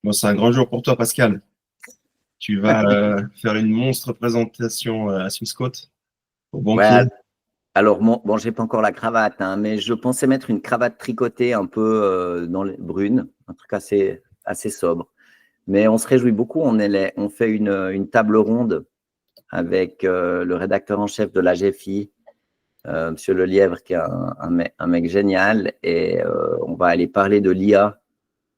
Bon, c'est un grand jour pour toi, Pascal. Tu vas faire une monstre présentation à Swissquote au banquier. Ouais, alors bon, j'ai pas encore la cravate, hein, mais je pensais mettre une cravate tricotée un peu brune, un truc assez sobre. Mais on se réjouit beaucoup. On fait une table ronde avec le rédacteur en chef de la GFI, Monsieur Lelièvre, qui est un mec génial, et on va aller parler de l'IA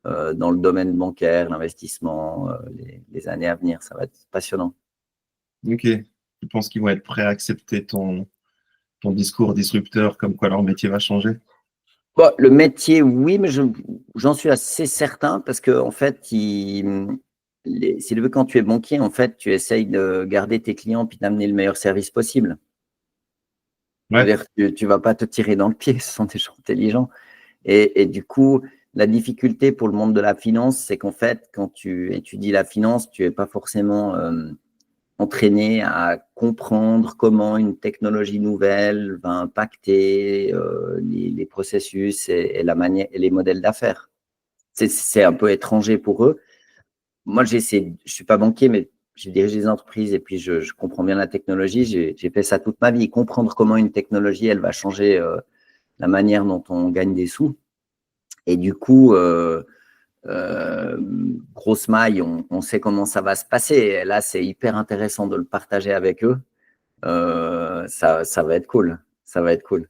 dans le domaine bancaire, l'investissement, les années à venir. Ça va être passionnant. Ok. Tu penses qu'ils vont être prêts à accepter ton discours disrupteur comme quoi leur métier va changer? Bon, le métier, oui, mais j'en suis assez certain parce que en fait, si tu veux, quand tu es banquier, en fait, tu essayes de garder tes clients puis d'amener le meilleur service possible. Ouais. C'est-à-dire que tu vas pas te tirer dans le pied, ce sont des gens intelligents. Et du coup, la difficulté pour le monde de la finance, c'est qu'en fait, quand tu étudies la finance, tu n'es pas forcément entraîné à comprendre comment une technologie nouvelle va impacter les processus et la manière et les modèles d'affaires. C'est un peu étranger pour eux. Moi, je suis pas banquier, mais j'ai dirigé des entreprises et puis je comprends bien la technologie. J'ai fait ça toute ma vie. Comprendre comment une technologie, elle va changer la manière dont on gagne des sous. Et du coup, grosse maille, on sait comment ça va se passer. Et là, c'est hyper intéressant de le partager avec eux. Ça va être cool. Ça va être cool.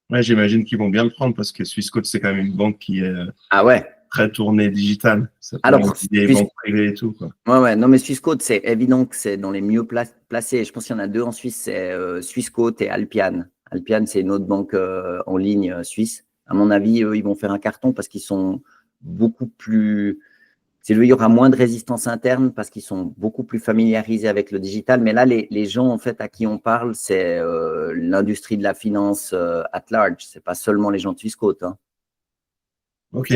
Ouais, j'imagine qu'ils vont bien le prendre parce que Swissquote, c'est quand même une banque qui est Ah ouais. très tournée digitale. Ça peut Alors, envier les banques privées et tout, quoi. ouais. Non, mais Swissquote, c'est évident que c'est dans les mieux placés. Je pense qu'il y en a deux en Suisse, c'est Swissquote et Alpian. Alpian, c'est une autre banque en ligne suisse. À mon avis, eux, ils vont faire un carton parce qu'ils sont beaucoup plus. Il y aura moins de résistance interne parce qu'ils sont beaucoup plus familiarisés avec le digital. Mais là, les gens en fait à qui on parle, c'est l'industrie de la finance at large. C'est pas seulement les gens de Swissquote. Hein. Ok.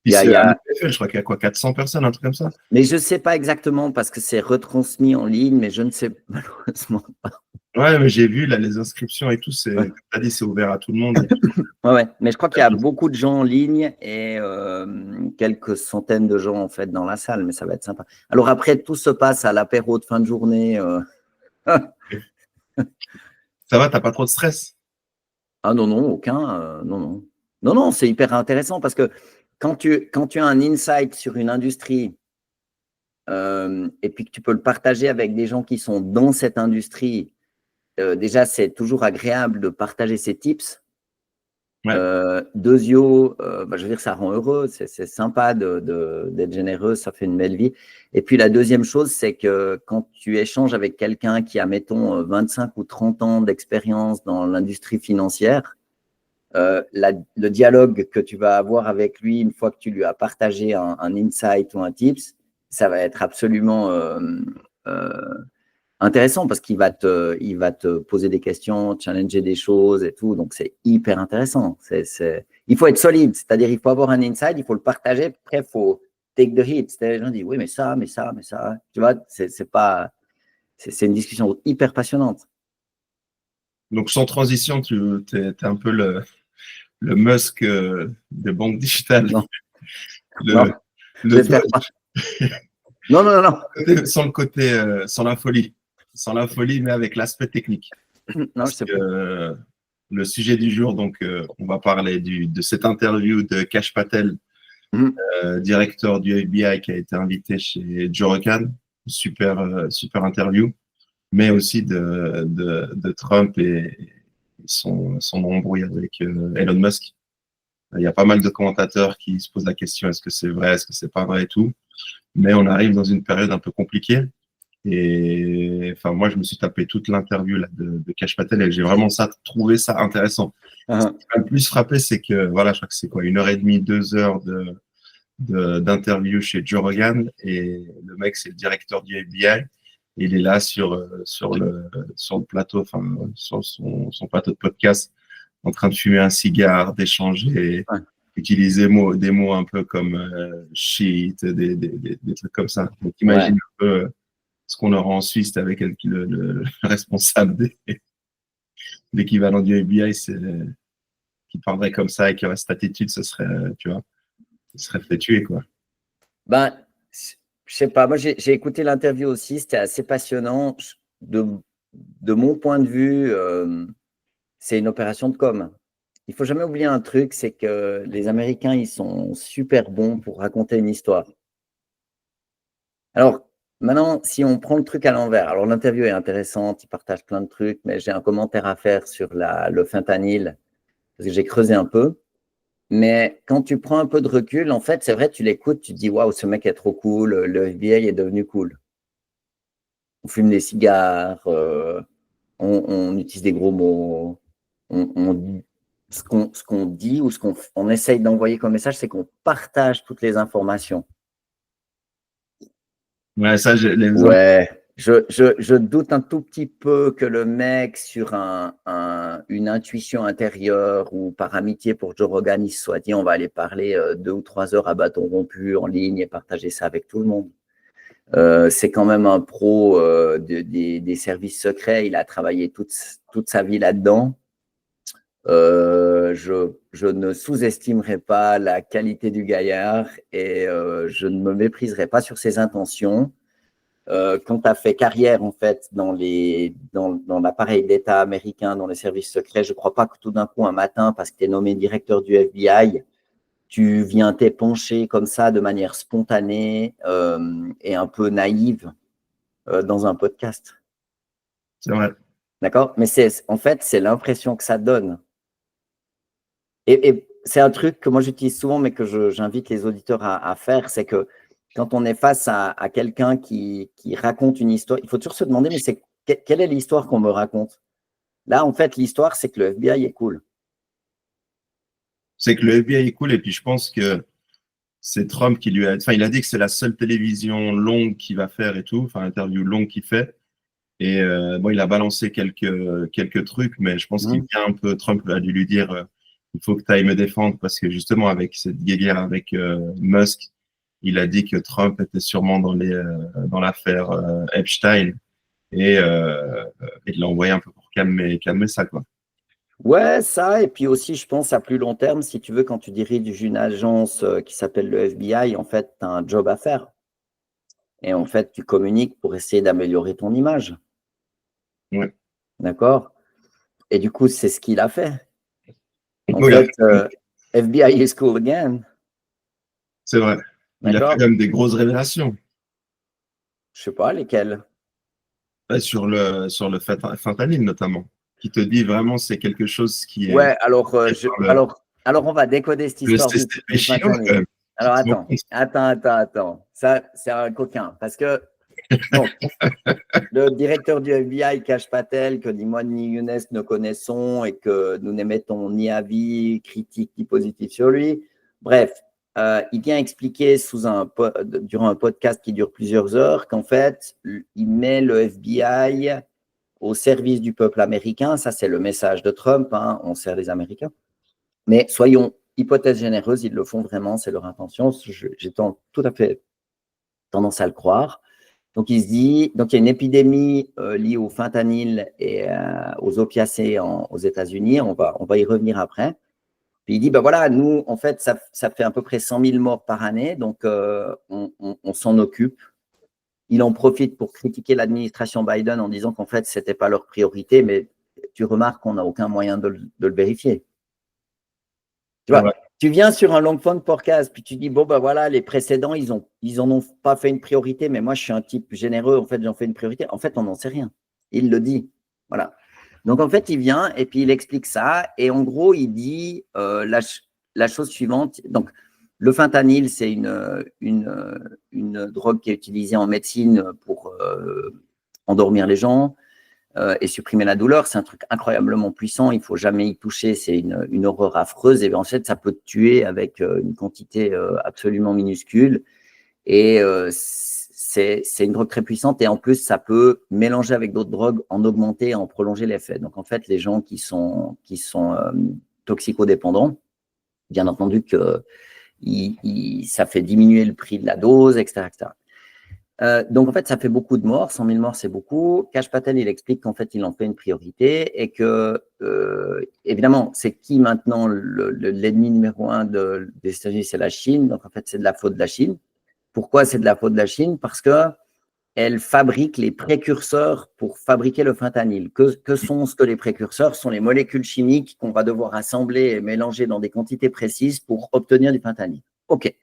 Il Puis y a, il c'est y un a... EPFL, je crois qu'il y a quoi, 400 personnes, un truc comme ça? Mais je ne sais pas exactement parce que c'est retransmis en ligne, mais je ne sais malheureusement pas. Ouais, mais j'ai vu là les inscriptions et tout, Ouais. comme tu as dit, c'est ouvert à tout le monde. Ouais. Mais je crois qu'il y a beaucoup de gens en ligne et quelques centaines de gens en fait dans la salle, mais ça va être sympa. Alors après, tout se passe à l'apéro de fin de journée. Ça va, t'as pas trop de stress? Ah non, non, aucun. Non, non. Non, non, c'est hyper intéressant parce que quand tu as un insight sur une industrie et puis que tu peux le partager avec des gens qui sont dans cette industrie, déjà, c'est toujours agréable de partager ces tips. Ouais. Deuxio, je veux dire, ça rend heureux, c'est sympa d'être généreux, ça fait une belle vie. Et puis la deuxième chose, c'est que quand tu échanges avec quelqu'un qui a, mettons, 25 ou 30 ans d'expérience dans l'industrie financière, le dialogue que tu vas avoir avec lui une fois que tu lui as partagé un insight ou un tips, ça va être absolument euh, intéressant parce il va te poser des questions, challenger des choses et tout. Donc, c'est hyper intéressant. Il faut être solide, c'est-à-dire il faut avoir un insight, il faut le partager. Après, il faut take the hit. C'est-à-dire, les gens disent oui, mais ça. Tu vois, c'est une discussion hyper passionnante. Donc, sans transition, tu es un peu le Musk des banques digitales. Non, non, Le, je le, vais faire pas. Non, non, non, sans le côté, sans la folie. Sans la folie, mais avec l'aspect technique. non, je Parce sais que pas. le sujet du jour, donc, on va parler de cette interview de Kash Patel, directeur du FBI, qui a été invité chez Joe Rogan. Super interview. Mais aussi de Trump et son embrouille avec Elon Musk. Il y a pas mal de commentateurs qui se posent la question, est-ce que c'est vrai, est-ce que c'est pas vrai et tout. Mais on arrive dans une période un peu compliquée. Et enfin, moi, je me suis tapé toute l'interview là, de Kash Patel et j'ai vraiment trouvé ça intéressant. Ce qui m'a le plus frappé, c'est que, voilà, je crois que c'est quoi, 1h30, 2 heures d'interview chez Joe Rogan et le mec, c'est le directeur du FBI. Il est là sur le plateau, enfin, sur son plateau de podcast, en train de fumer un cigare, d'échanger, Ouais, utiliser des mots un peu comme shit, des trucs comme ça. Donc, ouais. imagine un peu ce qu'on aura en Suisse avec le responsable l'équivalent du FBI, qui parlerait comme ça et qui aurait cette attitude, ce serait, tu vois, il serait fait tuer, quoi. Ben, Je sais pas, moi j'ai écouté l'interview aussi, c'était assez passionnant. De mon point de vue, c'est une opération de com. Il faut jamais oublier un truc, c'est que les Américains, ils sont super bons pour raconter une histoire. Alors, maintenant, si on prend le truc à l'envers, alors l'interview est intéressante, il partage plein de trucs, mais j'ai un commentaire à faire sur le fentanyl, parce que j'ai creusé un peu. Mais quand tu prends un peu de recul, en fait, c'est vrai, tu l'écoutes, tu te dis, waouh, ce mec est trop cool, le FBI est devenu cool. On fume des cigares, on utilise des gros mots, ce qu'on dit ou ce qu'on essaye d'envoyer comme message, c'est qu'on partage toutes les informations. Ouais, ça, Ouais, je doute un tout petit peu que le mec, sur une intuition intérieure ou par amitié pour Joe Rogan, il se soit dit on va aller parler 2 ou 3 heures à bâton rompu en ligne et partager ça avec tout le monde. C'est quand même un pro des services secrets. Il a travaillé toute sa vie là-dedans. Je ne sous-estimerai pas la qualité du gaillard et je ne me mépriserai pas sur ses intentions. Quand tu as fait carrière en fait dans l'appareil d'État américain, dans les services secrets, je ne crois pas que tout d'un coup, un matin, parce que tu es nommé directeur du FBI, tu viens t'épancher comme ça de manière spontanée et un peu naïve dans un podcast. C'est vrai. D'accord? Mais en fait, c'est l'impression que ça donne. Et c'est un truc que moi j'utilise souvent, mais que j'invite les auditeurs à faire, c'est que quand on est face à quelqu'un qui raconte une histoire, il faut toujours se demander, mais quelle est l'histoire qu'on me raconte? Là, en fait, l'histoire, c'est que le FBI est cool. C'est que le FBI est cool et puis je pense que c'est Trump qui lui a… Enfin, il a dit que c'est la seule télévision longue qu'il va faire et tout, enfin, interview longue qu'il fait. Et bon, il a balancé quelques trucs, mais je pense qu'il vient un peu… Trump a dû lui dire il faut que tu ailles me défendre parce que justement, avec cette guerre avec Musk, il a dit que Trump était sûrement dans l'affaire Epstein et il l'a envoyé un peu pour calmer ça, quoi. Ouais, ça, et puis aussi, je pense à plus long terme, si tu veux, quand tu diriges une agence qui s'appelle le FBI, en fait, tu as un job à faire. Et en fait, tu communiques pour essayer d'améliorer ton image. Ouais. D'accord? Et du coup, c'est ce qu'il a fait. En Oui, fait, FBI is cool again. c'est vrai. Il a fait D'accord? quand même des grosses révélations. Je sais pas lesquels. Sur le fentanyl notamment, qui te dit vraiment c'est quelque chose qui est… Ouais, alors, alors on va décoder cette Le histoire CCP du chinois, quand fentanyl. même. Alors, attends. Ça, c'est un coquin. Parce que, donc, le directeur du FBI, Kash Patel, que ni moi ni Younes ne connaissons et que nous n'émettons ni avis critique ni positif sur lui. Bref, il vient expliquer durant un podcast qui dure plusieurs heures qu'en fait, il met le FBI au service du peuple américain. Ça, c'est le message de Trump. Hein, on sert les Américains. Mais soyons hypothèse généreuse, ils le font vraiment, c'est leur intention. J'ai tout à fait tendance à le croire. Donc, il se dit, donc il y a une épidémie liée au fentanyl et aux opiacés aux États-Unis. On va y revenir après. Puis il dit, ben voilà, nous, en fait, ça fait à peu près 100 000 morts par année, donc on s'en occupe. Il en profite pour critiquer l'administration Biden en disant qu'en fait, ce n'était pas leur priorité, mais tu remarques qu'on n'a aucun moyen de le vérifier. Tu vois, tu viens sur un long phone podcast, puis tu dis, bon, ben voilà, les précédents, ils en ont pas fait une priorité, mais moi, je suis un type généreux, en fait, j'en fais une priorité. En fait, on n'en sait rien. Il le dit. Voilà. Donc, en fait, il vient et puis il explique ça. Et en gros, il dit la chose suivante. Donc, le fentanyl, c'est une drogue qui est utilisée en médecine pour endormir les gens et supprimer la douleur. C'est un truc incroyablement puissant. Il ne faut jamais y toucher. C'est une horreur affreuse. Et en fait, ça peut te tuer avec une quantité absolument minuscule. Et c'est une drogue très puissante. Et en plus, ça peut mélanger avec d'autres drogues, en augmenter, en prolonger l'effet. Donc, en fait, les gens qui sont toxicodépendants, bien entendu que ça fait diminuer le prix de la dose, etc. etc. Donc, en fait, ça fait beaucoup de morts. 100 000 morts, c'est beaucoup. Kash Patel, il explique qu'en fait, il en fait une priorité et que, évidemment, c'est qui maintenant l'ennemi numéro un des États-Unis? C'est la Chine. Donc, en fait, c'est de la faute de la Chine. Pourquoi c'est de la faute de la Chine? Parce qu'elle fabrique les précurseurs pour fabriquer le fentanyl. Que sont les précurseurs? Ce sont les molécules chimiques qu'on va devoir assembler et mélanger dans des quantités précises pour obtenir du fentanyl. OK.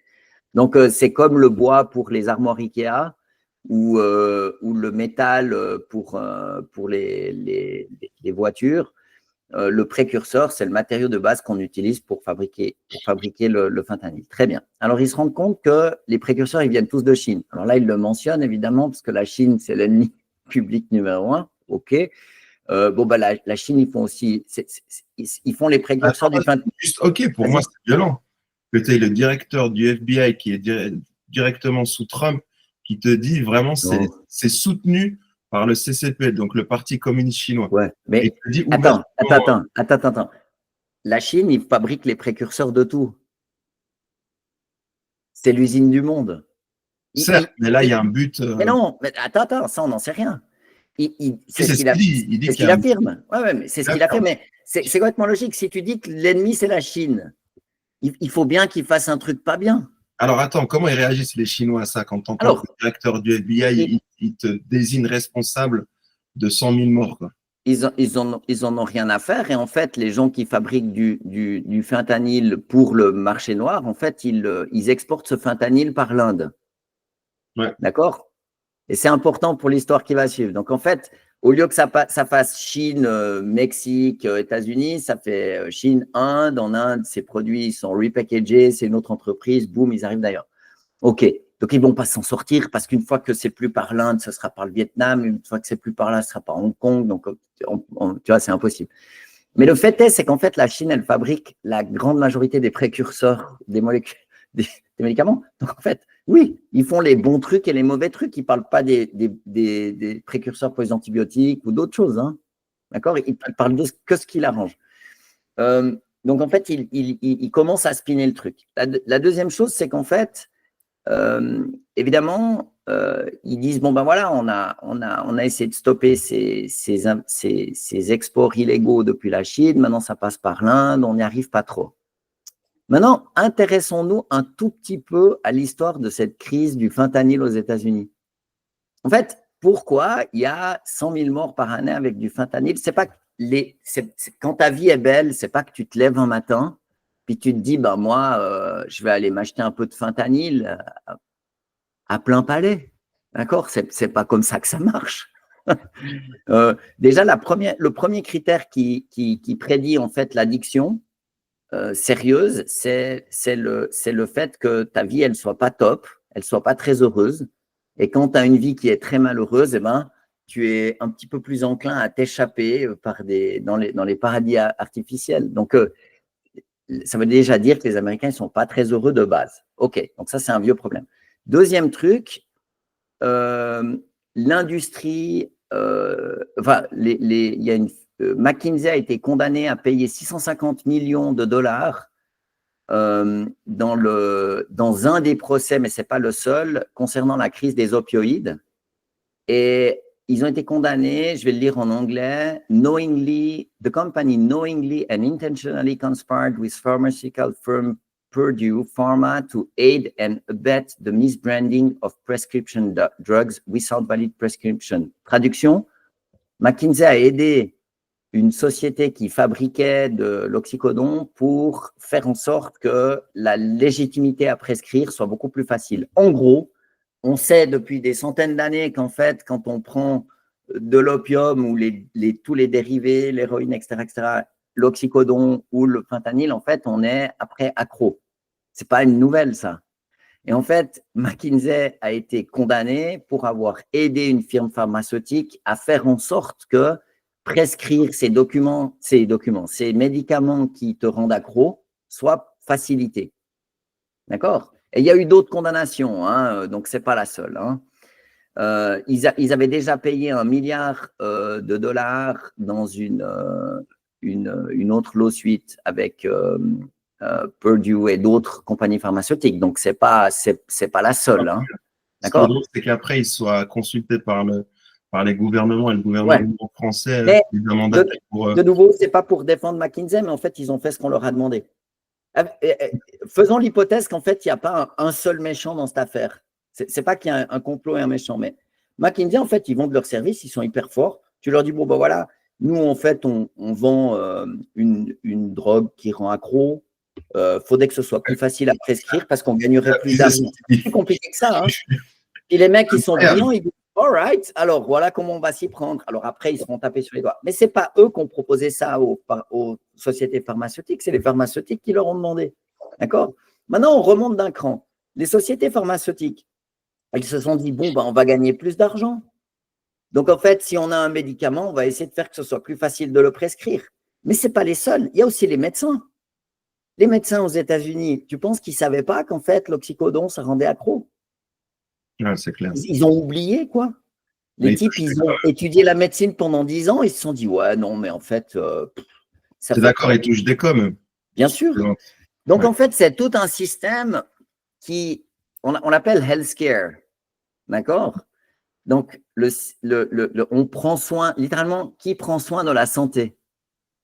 Donc, c'est comme le bois pour les armoires Ikea ou le métal pour les voitures. Le précurseur, c'est le matériau de base qu'on utilise pour fabriquer le fentanyl. Très bien. Alors, ils se rendent compte que les précurseurs, ils viennent tous de Chine. Alors là, ils le mentionnent évidemment parce que la Chine, c'est l'ennemi public numéro 1. OK. La Chine, ils font aussi, ils font les précurseurs du fentanyl. OK, pour moi, c'est violent. Que tu es le directeur du FBI qui est directement sous Trump, qui te dit vraiment c'est soutenu par le CCP, donc le Parti communiste chinois. Ouais, mais attends. La Chine, il fabrique les précurseurs de tout. C'est l'usine du monde. Certes, mais là, il y a un but. Mais non, mais attends, ça, on n'en sait rien. C'est ce qu'il affirme. Ouais, mais c'est ce qu'il affirme. Mais c'est complètement logique. Si tu dis que l'ennemi, c'est la Chine, il faut bien qu'ils fassent un truc pas bien. Alors, attends, comment ils réagissent les Chinois à ça quand tu entends le directeur du FBI, il te désigne responsable de 100 000 morts, quoi. Ils en ont rien à faire. Et en fait, les gens qui fabriquent du fentanyl pour le marché noir, en fait, ils exportent ce fentanyl par l'Inde. Ouais. D'accord? Et c'est important pour l'histoire qui va suivre. Donc, en fait, au lieu que ça fasse Chine, Mexique, États-Unis, ça fait Chine, Inde. En Inde, ces produits sont repackagés, c'est une autre entreprise, boum, ils arrivent d'ailleurs. OK. Donc, ils ne vont pas s'en sortir parce qu'une fois que c'est plus par l'Inde, ce sera par le Vietnam. Une fois que c'est plus par là, ce sera par Hong Kong. Donc, tu vois, c'est impossible. Mais le fait est, c'est qu'en fait, la Chine, elle fabrique la grande majorité des précurseurs des molécules, des médicaments. Donc, en fait, oui, ils font les bons trucs et les mauvais trucs. Ils ne parlent pas des précurseurs pour les antibiotiques ou d'autres choses. Hein. D'accord? Ils parlent de que ce qui l'arrange. Donc, en fait, ils commencent à spinner le truc. La deuxième chose, c'est qu'en fait, évidemment, ils disent bon ben voilà, on a essayé de stopper ces exports illégaux depuis la Chine. Maintenant, ça passe par l'Inde, on n'y arrive pas trop. Maintenant, intéressons-nous un tout petit peu à l'histoire de cette crise du fentanyl aux États-Unis. En fait, pourquoi il y a 100 000 morts par année avec du fentanyl? C'est pas quand ta vie est belle, c'est pas que tu te lèves un matin puis tu te dis, bah moi, je vais aller m'acheter un peu de fentanyl à plein palais. D'accord? C'est pas comme ça que ça marche. Déjà, le premier critère qui prédit en fait l'addiction sérieuse, c'est le fait que ta vie, elle soit pas top, elle soit pas très heureuse. Et quand tu as une vie qui est très malheureuse, eh ben, tu es un petit peu plus enclin à t'échapper dans les paradis artificiels. Donc, ça veut déjà dire que les Américains ne sont pas très heureux de base. OK, donc ça, c'est un vieux problème. Deuxième truc, l'industrie, McKinsey a été condamné à payer 650 millions de dollars dans un des procès, mais ce n'est pas le seul, concernant la crise des opioïdes. Et ils ont été condamnés, je vais le lire en anglais, the company knowingly and intentionally conspired with pharmaceutical firm Purdue Pharma to aid and abet the misbranding of prescription drugs without valid prescription. Traduction, McKinsey a aidé une société qui fabriquait de l'oxycodone pour faire en sorte que la légitimité à prescrire soit beaucoup plus facile. En gros, on sait depuis des centaines d'années qu'en fait, quand on prend de l'opium ou tous les dérivés, l'héroïne, etc., l'oxycodone ou le fentanyl, en fait, on est après accro. Ce n'est pas une nouvelle, ça. Et en fait, McKinsey a été condamné pour avoir aidé une firme pharmaceutique à faire en sorte que prescrire ces médicaments qui te rendent accro soit facilité. D'accord? Et il y a eu d'autres condamnations, hein, donc ce n'est pas la seule. Hein. Ils avaient déjà payé $1 milliard dans une autre lawsuit avec Purdue et d'autres compagnies pharmaceutiques. Donc, ce n'est pas la seule. Hein. D'accord? Ce qui est drôle, c'est qu'après, ils soient consultés par les gouvernements et le gouvernement français. De nouveau, ce n'est pas pour défendre McKinsey, mais en fait, ils ont fait ce qu'on leur a demandé. Faisons l'hypothèse qu'en fait, il n'y a pas un seul méchant dans cette affaire. C'est pas qu'il y a un complot et un méchant, mais McKinsey, en fait, ils vendent leurs services, ils sont hyper forts. Tu leur dis, bon, ben voilà, nous, en fait, on vend une drogue qui rend accro. Faudrait que ce soit plus facile à prescrire parce qu'on gagnerait plus d'argent. C'est plus compliqué que ça. Hein. Et les mecs, ils sont brillants, ils disent, all right, alors voilà comment on va s'y prendre. Alors après, ils se font taper sur les doigts. Mais ce n'est pas eux qui ont proposé ça aux sociétés pharmaceutiques, c'est les pharmaceutiques qui leur ont demandé. D'accord? Maintenant, on remonte d'un cran. Les sociétés pharmaceutiques, ils se sont dit, bon, ben, on va gagner plus d'argent. Donc, en fait, si on a un médicament, on va essayer de faire que ce soit plus facile de le prescrire. Mais ce n'est pas les seuls. Il y a aussi les médecins. Les médecins aux États-Unis, tu penses qu'ils ne savaient pas qu'en fait, l'oxycodone, ça rendait accro? Ouais, c'est clair. Ils ont oublié, quoi. Les types, ils ont étudié la médecine pendant 10 ans, ils se sont dit, ouais, non, mais en fait… Tu es d'accord, ils touchent des coms. Bien sûr. Donc, en fait, c'est tout un système qui… On l'appelle healthcare. D'accord? Donc, on prend soin, littéralement, qui prend soin de la santé?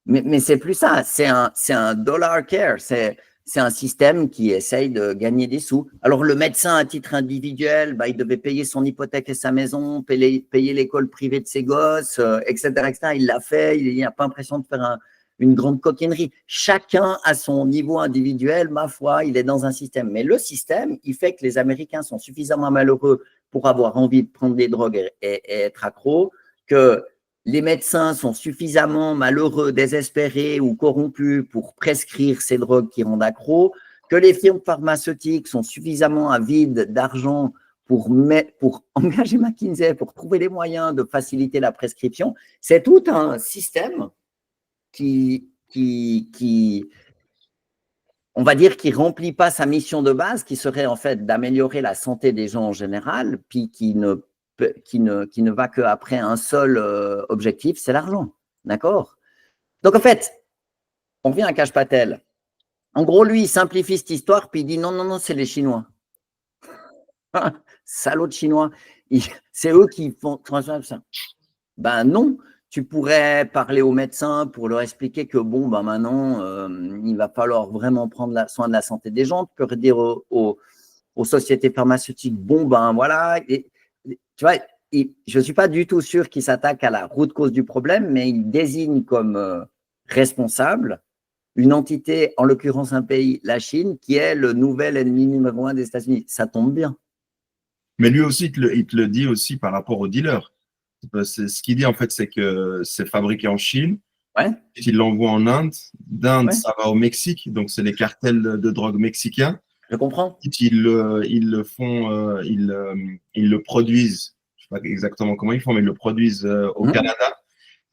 Mais c'est plus ça, c'est un dollar care, c'est un système qui essaye de gagner des sous. Alors, le médecin, à titre individuel, bah, il devait payer son hypothèque et sa maison, payer l'école privée de ses gosses, etc., etc. Il l'a fait, il n'a pas l'impression de faire une grande coquinerie. Chacun, à son niveau individuel, ma foi, il est dans un système. Mais le système, il fait que les Américains sont suffisamment malheureux pour avoir envie de prendre des drogues et être accros, que les médecins sont suffisamment malheureux, désespérés ou corrompus pour prescrire ces drogues qui rendent accro, que les firmes pharmaceutiques sont suffisamment avides d'argent pour engager McKinsey, pour trouver les moyens de faciliter la prescription. C'est tout un système qui on va dire, qui ne remplit pas sa mission de base, qui serait en fait d'améliorer la santé des gens en général, puis qui ne va qu'après un seul objectif, c'est l'argent. D'accord? Donc, en fait, on revient à Kash Patel. En gros, lui, il simplifie cette histoire, puis il dit non, non, non, c'est les Chinois. Salaud de Chinois. C'est eux qui font ça. Ben non, tu pourrais parler aux médecins pour leur expliquer que bon, ben maintenant, il va falloir vraiment prendre soin de la santé des gens. Tu peux dire aux sociétés pharmaceutiques, bon, ben voilà. Et, tu vois, je ne suis pas du tout sûr qu'il s'attaque à la root cause du problème, mais il désigne comme responsable une entité, en l'occurrence un pays, la Chine, qui est le nouvel ennemi numéro 1 des États-Unis. Ça tombe bien. Mais lui aussi, il te le dit aussi par rapport aux dealers. Ce qu'il dit, en fait, c'est que c'est fabriqué en Chine. Ouais. Il l'envoie en Inde. D'Inde, Ouais. ça va au Mexique. Donc, c'est les cartels de drogue mexicains. Je comprends. Ils le produisent. Je ne sais pas exactement comment ils font, mais ils le produisent au Canada.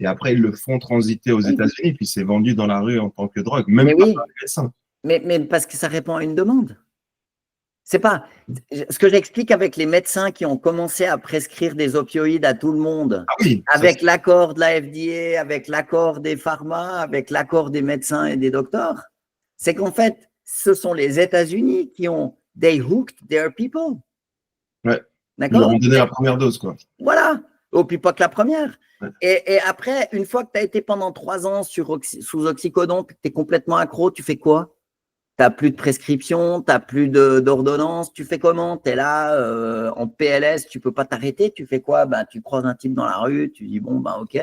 Et après, ils le font transiter aux États-Unis. Puis, c'est vendu dans la rue en tant que drogue. Même mais pas oui. par les médecins. Mais parce que ça répond à une demande. C'est pas ce que j'explique avec les médecins qui ont commencé à prescrire des opioïdes à tout le monde, avec l'accord de la FDA, avec l'accord des pharma, avec l'accord des médecins et des docteurs. C'est qu'en fait, ce sont les États-Unis qui ont they hooked their people. Ouais. D'accord. Ils leur ont donné la première dose, quoi. Voilà. Oh, puis pas que la première. Ouais. Et après, une fois que tu as été pendant 3 ans sous oxycodone, que tu es complètement accro, tu fais quoi? Tu n'as plus de prescription, tu n'as plus d'ordonnance, tu fais comment? Tu es là en PLS, tu ne peux pas t'arrêter, tu fais quoi? Ben, tu croises un type dans la rue, tu dis bon, ben ok.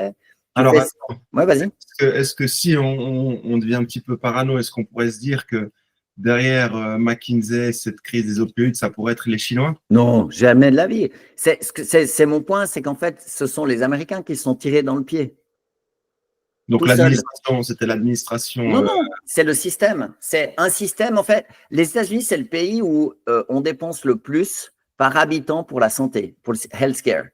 Alors, ouais, vas-y. Est-ce que si on devient un petit peu parano, est-ce qu'on pourrait se dire que derrière McKinsey, cette crise des opioïdes, ça pourrait être les Chinois? Non, jamais de la vie. C'est mon point, c'est qu'en fait, ce sont les Américains qui se sont tirés dans le pied. Donc l'administration, c'était l'administration. Non, non, c'est le système. C'est un système, en fait. Les États-Unis, c'est le pays où on dépense le plus par habitant pour la santé, pour le healthcare.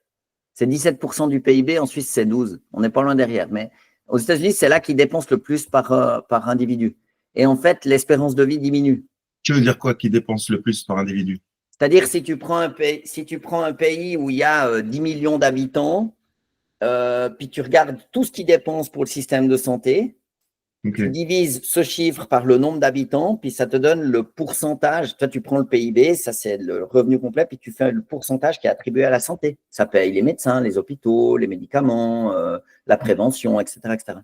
C'est 17% du PIB, en Suisse, c'est 12%. On n'est pas loin derrière. Mais aux États-Unis, c'est là qu'ils dépensent le plus par individu. Et en fait, l'espérance de vie diminue. Tu veux dire quoi, qu'ils dépensent le plus par individu? C'est-à-dire, si tu prends un pays où il y a 10 millions d'habitants, puis tu regardes tout ce qu'ils dépensent pour le système de santé, tu divises ce chiffre par le nombre d'habitants, puis ça te donne le pourcentage. Toi, tu prends le PIB, ça c'est le revenu complet, puis tu fais le pourcentage qui est attribué à la santé. Ça paye les médecins, les hôpitaux, les médicaments, la prévention, etc. etc.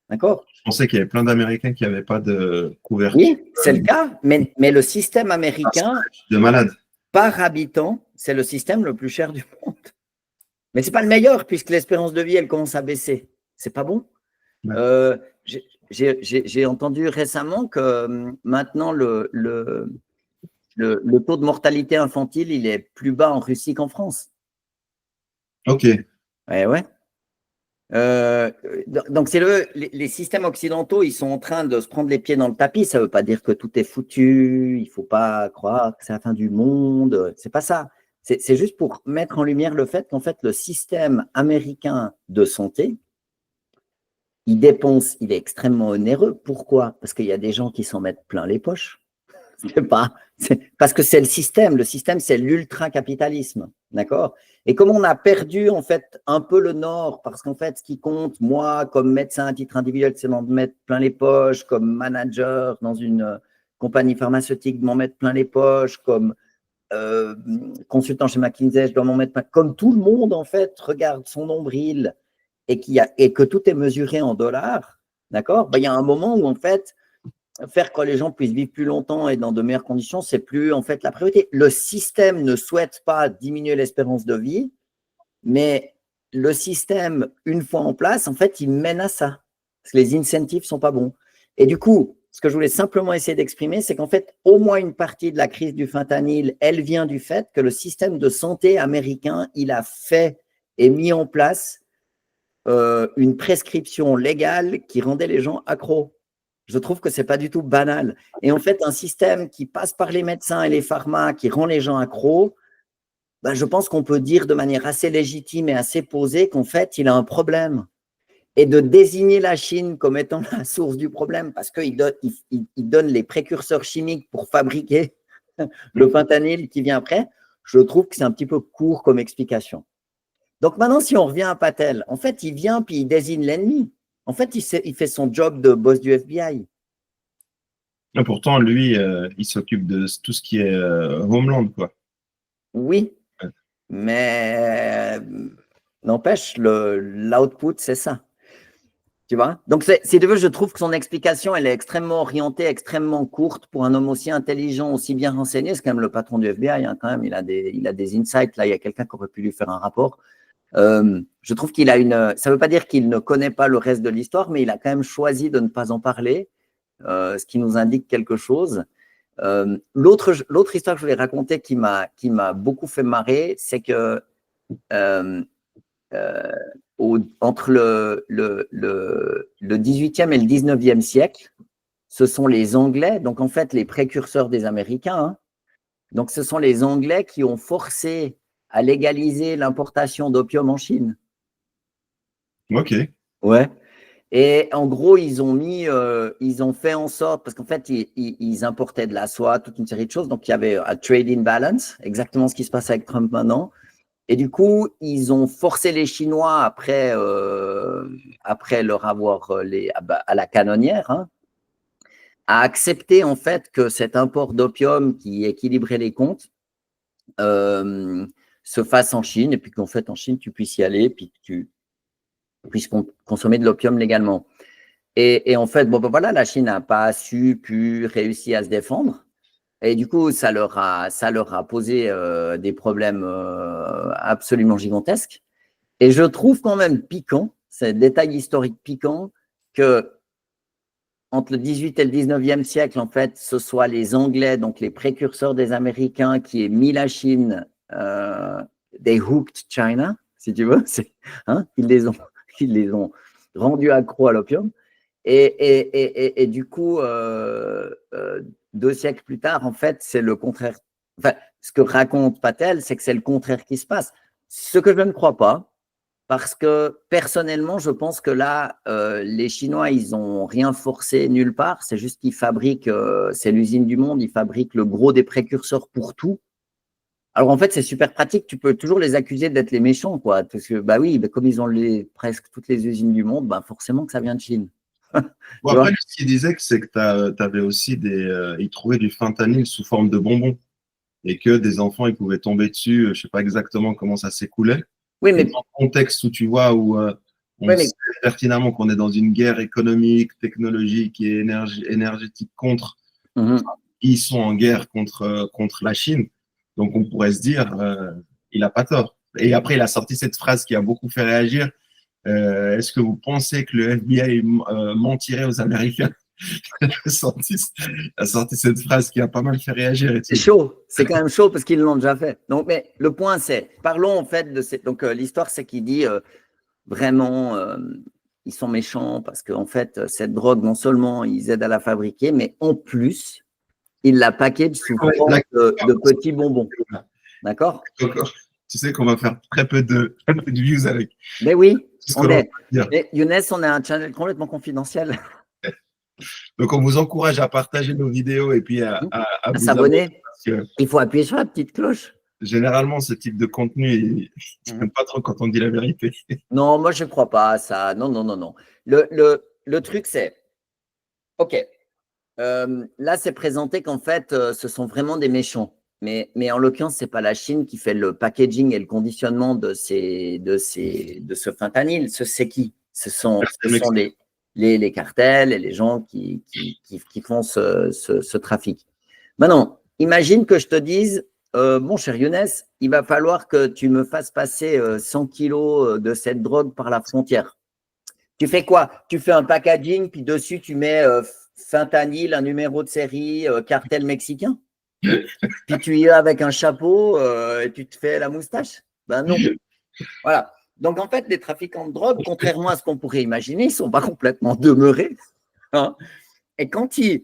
D'accord? Je pensais qu'il y avait plein d'Américains qui n'avaient pas de couverture. Oui, c'est le cas, mais le système américain… De malades. par habitant, c'est le système le plus cher du monde. Mais ce n'est pas le meilleur, puisque l'espérance de vie, elle commence à baisser. C'est pas bon. Ouais. J'ai entendu récemment que maintenant, le taux de mortalité infantile, il est plus bas en Russie qu'en France. Ok. Ouais. Donc, les systèmes occidentaux, ils sont en train de se prendre les pieds dans le tapis. Ça ne veut pas dire que tout est foutu. Il ne faut pas croire que c'est la fin du monde. C'est pas ça. C'est juste pour mettre en lumière le fait qu'en fait, le système américain de santé, il est extrêmement onéreux. Pourquoi? Parce qu'il y a des gens qui s'en mettent plein les poches. Parce que c'est le système. Le système, c'est l'ultra-capitalisme. D'accord? Et comme on a perdu, en fait, un peu le nord, parce qu'en fait, ce qui compte, moi, comme médecin à titre individuel, c'est m'en mettre plein les poches, comme manager dans une compagnie pharmaceutique, de m'en mettre plein les poches, comme consultant chez McKinsey, je dois m'en mettre plein. Comme tout le monde, en fait, regarde son nombril et que tout est mesuré en dollars, d'accord? Ben, il y a un moment où, en fait, faire que les gens puissent vivre plus longtemps et dans de meilleures conditions, c'est plus en fait la priorité. Le système ne souhaite pas diminuer l'espérance de vie, mais le système, une fois en place, en fait, il mène à ça. Parce que les incentives sont pas bons. Et du coup, ce que je voulais simplement essayer d'exprimer, c'est qu'en fait, au moins une partie de la crise du fentanyl, elle vient du fait que le système de santé américain, il a fait et mis en place une prescription légale qui rendait les gens accros. Je trouve que ce n'est pas du tout banal. Et en fait, un système qui passe par les médecins et les pharmas, qui rend les gens accros, ben, je pense qu'on peut dire de manière assez légitime et assez posée qu'en fait, il a un problème. Et de désigner la Chine comme étant la source du problème, parce qu'il donne les précurseurs chimiques pour fabriquer le fentanyl qui vient après, je trouve que c'est un petit peu court comme explication. Donc maintenant, si on revient à Patel, en fait, il vient puis il désigne l'ennemi. En fait, il fait son job de boss du FBI. Et pourtant, lui, il s'occupe de tout ce qui est Homeland, quoi. Oui, Ouais. mais n'empêche, l'output, c'est ça. Tu vois? Donc, si tu veux, je trouve que son explication, elle est extrêmement orientée, extrêmement courte pour un homme aussi intelligent, aussi bien renseigné. C'est quand même le patron du FBI, hein, quand même. Il a des insights. Là, il y a quelqu'un qui aurait pu lui faire un rapport. Je trouve qu'il a ça ne veut pas dire qu'il ne connaît pas le reste de l'histoire, mais il a quand même choisi de ne pas en parler, ce qui nous indique quelque chose. L'autre histoire que je voulais raconter qui m'a beaucoup fait marrer, c'est que entre le 18e et le 19e siècle, ce sont les Anglais, donc en fait les précurseurs des Américains, hein. Donc ce sont les Anglais qui ont forcé à légaliser l'importation d'opium en Chine. Ok. Ouais. Et en gros, ils ont fait en sorte, parce qu'en fait, ils importaient de la soie, toute une série de choses. Donc, il y avait un trade imbalance, exactement ce qui se passe avec Trump maintenant. Et du coup, ils ont forcé les Chinois, après leur avoir à la canonnière, hein, à accepter en fait que cet import d'opium qui équilibrait les comptes se fasse en Chine, et puis qu'en fait, en Chine, tu puisses y aller, puis que tu puisses consommer de l'opium légalement. Et en fait, bon, ben voilà, la Chine n'a pas pu réussir à se défendre. Et du coup, ça leur a posé des problèmes absolument gigantesques. Et je trouve quand même piquant, c'est un détail historique piquant, que entre le 18 et le 19e siècle, en fait, ce soit les Anglais, donc les précurseurs des Américains, qui aient mis la Chine, they hooked China, si tu veux, hein, ils les ont rendus accros à l'opium. Et du coup, 2 siècles plus tard, en fait, c'est le contraire. Enfin, ce que raconte Patel, c'est que c'est le contraire qui se passe. Ce que je ne crois pas, parce que personnellement, je pense que là, les Chinois, ils n'ont rien forcé nulle part. C'est juste qu'ils fabriquent, c'est l'usine du monde, ils fabriquent le gros des précurseurs pour tout. Alors en fait, c'est super pratique. Tu peux toujours les accuser d'être les méchants, quoi. Parce que, bah oui, bah, comme ils ont presque toutes les usines du monde, bah forcément que ça vient de Chine. Bon, après, ce qu'il disait, c'est que tu avais aussi ils trouvaient du fentanyl sous forme de bonbons et que des enfants, ils pouvaient tomber dessus. Je ne sais pas exactement comment ça s'écoulait. Oui, mais mais dans le contexte où tu vois, où on sait pertinemment qu'on est dans une guerre économique, technologique et énergétique contre, ils sont en guerre contre la Chine. Donc, on pourrait se dire, il n'a pas tort. Et après, il a sorti cette phrase qui a beaucoup fait réagir. Est-ce que vous pensez que le FBI mentirait aux Américains? Il a sorti cette phrase qui a pas mal fait réagir. C'est chaud, c'est quand même chaud parce qu'ils l'ont déjà fait. Donc, mais le point, c'est, parlons en fait de cette. Donc, l'histoire, c'est qu'il dit vraiment, ils sont méchants parce qu'en fait, cette drogue, non seulement ils aident à la fabriquer, mais en plus, ils la packagent sous forme de petits bonbons. D'accord? Tu sais qu'on va faire très peu de views avec. Mais oui, mais Younes, on est un channel complètement confidentiel. Donc, on vous encourage à partager nos vidéos et puis à vous s'abonner. Il faut appuyer sur la petite cloche. Généralement, ce type de contenu, je n'aime pas trop quand on dit la vérité. Non, moi, je ne crois pas à ça. Non, non, non, non. Le truc, c'est, OK, là, c'est présenté qu'en fait, ce sont vraiment des méchants. Mais en l'occurrence, ce n'est pas la Chine qui fait le packaging et le conditionnement de ce fentanyl. C'est qui? Ce sont les cartels et les gens qui font ce trafic. Maintenant, imagine que je te dise, mon cher Younes, il va falloir que tu me fasses passer 100 kilos de cette drogue par la frontière. Tu fais quoi? Tu fais un packaging, puis dessus, tu mets fentanyl, un numéro de série, cartel mexicain. Puis tu y vas avec un chapeau et tu te fais la moustache. Ben non. Voilà. Donc, en fait, les trafiquants de drogue, contrairement à ce qu'on pourrait imaginer, ils ne sont pas complètement demeurés. Hein. Et quand ils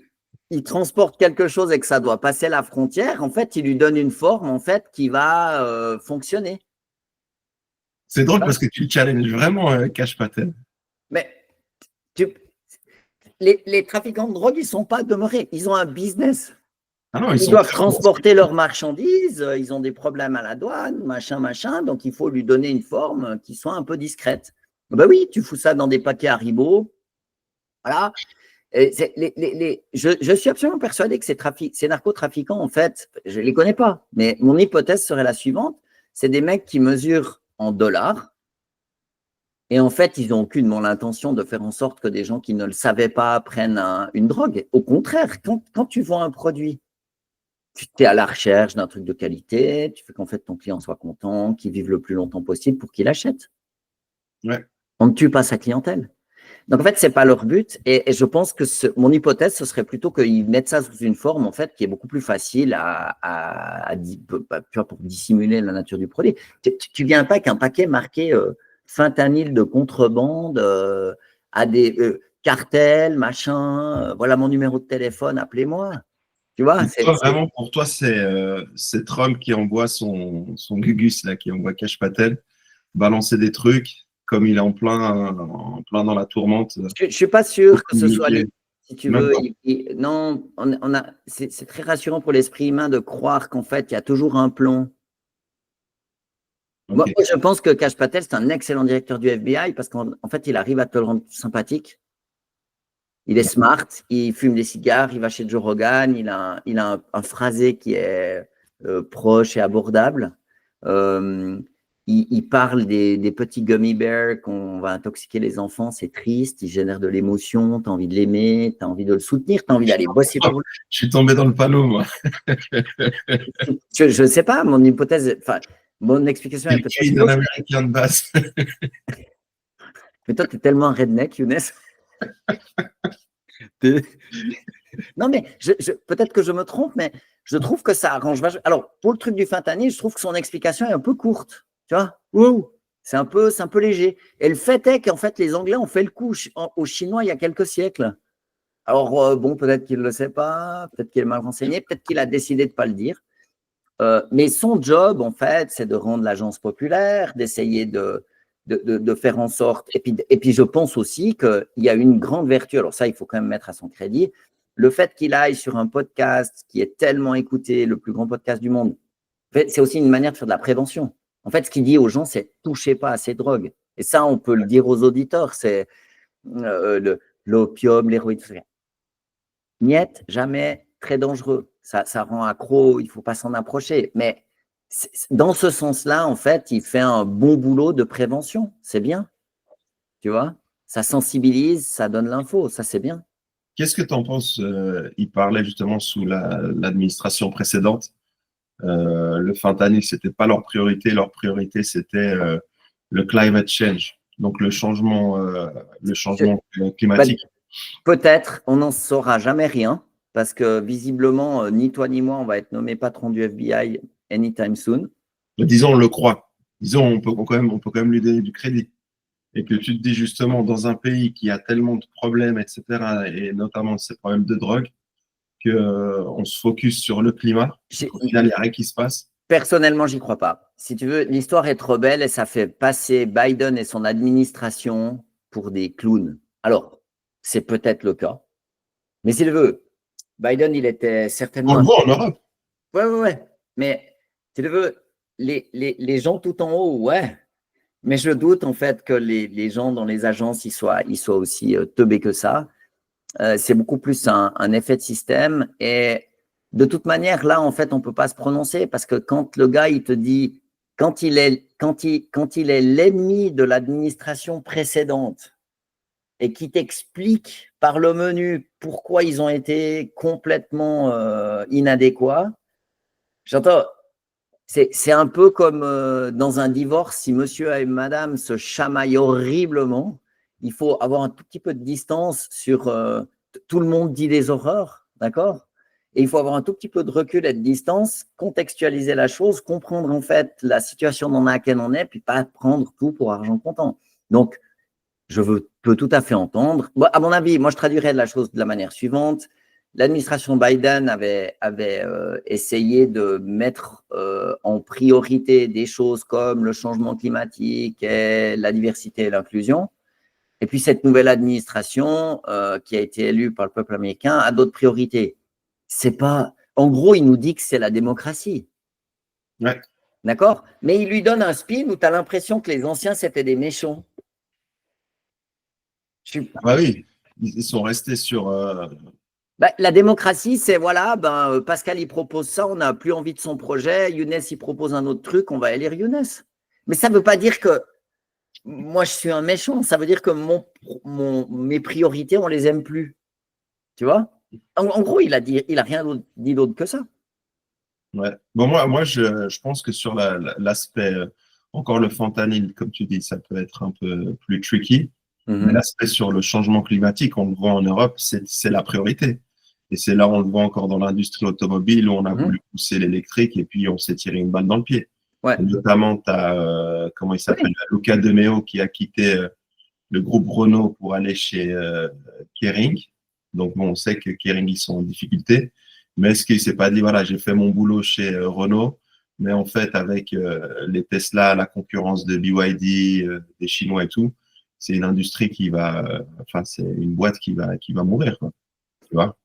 transportent quelque chose et que ça doit passer la frontière, en fait, ils lui donnent une forme en fait, qui va fonctionner. C'est drôle parce que tu challenges vraiment Cash Patel. Mais les trafiquants de drogue, ils ne sont pas demeurés. Ils ont un business. Ah non, ils doivent transporter leurs marchandises, ils ont des problèmes à la douane, machin, donc il faut lui donner une forme qui soit un peu discrète. Ben oui, tu fous ça dans des paquets Haribo, voilà. Et je suis absolument persuadé que ces narcotrafiquants, en fait, je ne les connais pas, mais mon hypothèse serait la suivante, c'est des mecs qui mesurent en dollars, et en fait, ils n'ont aucunement l'intention de faire en sorte que des gens qui ne le savaient pas prennent une drogue. Au contraire, quand tu vends un produit, tu es à la recherche d'un truc de qualité, tu fais qu'en fait ton client soit content, qu'il vive le plus longtemps possible pour qu'il achète. Ouais. On ne tue pas sa clientèle. Donc en fait, ce n'est pas leur but. Et je pense que mon hypothèse, ce serait plutôt qu'ils mettent ça sous une forme en fait qui est beaucoup plus facile pour dissimuler la nature du produit. Tu viens pas avec un paquet marqué fentanyl de contrebande à des cartels, machin, voilà mon numéro de téléphone, appelez-moi. Tu vois, vraiment, pour toi, c'est Trump qui envoie son Gugus, là, qui envoie Cash Patel balancer des trucs comme il est en plein dans la tourmente. Je ne suis pas sûr que ce soit lui. Si tu veux, non, c'est très rassurant pour l'esprit humain de croire qu'en fait, il y a toujours un plan. Okay. Moi, je pense que Cash Patel, c'est un excellent directeur du FBI parce qu'en fait, il arrive à te le rendre sympathique. Il est smart, il fume des cigares, il va chez Joe Rogan, il a un phrasé qui est proche et abordable. Il parle des petits gummy bears qu'on va intoxiquer les enfants, c'est triste, il génère de l'émotion, tu as envie de l'aimer, tu as envie de le soutenir, tu as envie d'aller bosser pour lui. Je suis tombé dans le panneau, moi. Je ne sais pas, mon hypothèse, enfin, mon explication est peut-être. Un américain de base. Mais toi, tu es tellement un redneck, Younes. Non, mais peut-être que je me trompe, mais je trouve que ça arrange vachement. Alors, pour le truc du fentanyl, je trouve que son explication est un peu courte. Tu vois, c'est un peu léger. Et le fait est qu'en fait, les Anglais ont fait le coup aux Chinois il y a quelques siècles. Alors, bon, peut-être qu'il ne le sait pas, peut-être qu'il est mal renseigné, peut-être qu'il a décidé de ne pas le dire. Mais son job, en fait, c'est de rendre l'agence populaire, d'essayer de faire en sorte. Et puis, je pense aussi qu'il y a une grande vertu. Alors ça, il faut quand même mettre à son crédit. Le fait qu'il aille sur un podcast qui est tellement écouté, le plus grand podcast du monde, en fait, c'est aussi une manière de faire de la prévention. En fait, ce qu'il dit aux gens, c'est « touchez pas à ces drogues ». Et ça, on peut le dire aux auditeurs, c'est l'opium, l'héroïne, tout ça. Niet, jamais, très dangereux. Ça rend accro, il ne faut pas s'en approcher. Mais dans ce sens-là, en fait, il fait un bon boulot de prévention. C'est bien. Tu vois, ça sensibilise, ça donne l'info. Ça, c'est bien. Qu'est-ce que tu en penses? Il parlait justement sous l'administration précédente Le fentanyl, c'était pas leur priorité. Leur priorité, c'était le climate change, donc le changement climatique. Peut-être, on n'en saura jamais rien, parce que visiblement, ni toi ni moi, on va être nommé patron du FBI anytime soon. Mais disons, on le croit. Disons, on peut quand même lui donner du crédit. Et que tu te dis justement, dans un pays qui a tellement de problèmes, etc., et notamment ces problèmes de drogue, qu'on se focus sur le climat. Au final, il n'y a rien qui se passe. Personnellement, j'y crois pas. Si tu veux, l'histoire est trop belle et ça fait passer Biden et son administration pour des clowns. Alors, c'est peut-être le cas. Mais s'il veut, Biden, il était certainement… On le voit en Europe. Ouais. Mais s'il veut, les gens tout en haut, ouais. Mais je doute en fait que les gens dans les agences, ils soient aussi teubés que ça. C'est beaucoup plus un effet de système. Et de toute manière, là, en fait, on ne peut pas se prononcer parce que quand le gars, il te dit, quand il est l'ennemi de l'administration précédente et qui t'explique par le menu pourquoi ils ont été complètement inadéquats, j'entends, c'est un peu comme dans un divorce, si monsieur et madame se chamaillent horriblement, il faut avoir un tout petit peu de distance sur… tout le monde dit des horreurs, d'accord? Et il faut avoir un tout petit peu de recul et de distance, contextualiser la chose, comprendre en fait la situation dans laquelle on est, puis pas prendre tout pour argent comptant. Donc, peux tout à fait entendre. Bon, à mon avis, moi, je traduirais la chose de la manière suivante. L'administration Biden avait essayé de mettre en priorité des choses comme le changement climatique et la diversité et l'inclusion. Et puis, cette nouvelle administration qui a été élue par le peuple américain a d'autres priorités. C'est pas… En gros, il nous dit que c'est la démocratie. Ouais. D'accord? Mais il lui donne un spin où tu as l'impression que les anciens, c'était des méchants. Bah oui, ils sont restés sur… La démocratie, c'est voilà, Pascal, il propose ça, on n'a plus envie de son projet, Younes, il propose un autre truc, on va élire Younes. Mais ça ne veut pas dire que moi, je suis un méchant, ça veut dire que mes priorités, on ne les aime plus. Tu vois? En gros, il a rien dit d'autre que ça. Ouais. Bon, moi je pense que sur l'aspect, encore le fentanyl, comme tu dis, ça peut être un peu plus tricky. Mais l'aspect sur le changement climatique, on le voit en Europe, c'est la priorité. Et c'est là, on le voit encore dans l'industrie automobile, où on a voulu pousser l'électrique et puis on s'est tiré une balle dans le pied. Ouais. Notamment, tu as, comment il s'appelle, Luca De Meo qui a quitté le groupe Renault pour aller chez Kering. Donc, bon, on sait que Kering, ils sont en difficulté. Mais est-ce qu'il ne s'est pas dit, voilà, j'ai fait mon boulot chez Renault, mais en fait, avec les Tesla, la concurrence de BYD, des Chinois et tout, c'est une industrie qui va, c'est une boîte qui va mourir, quoi. Tu vois?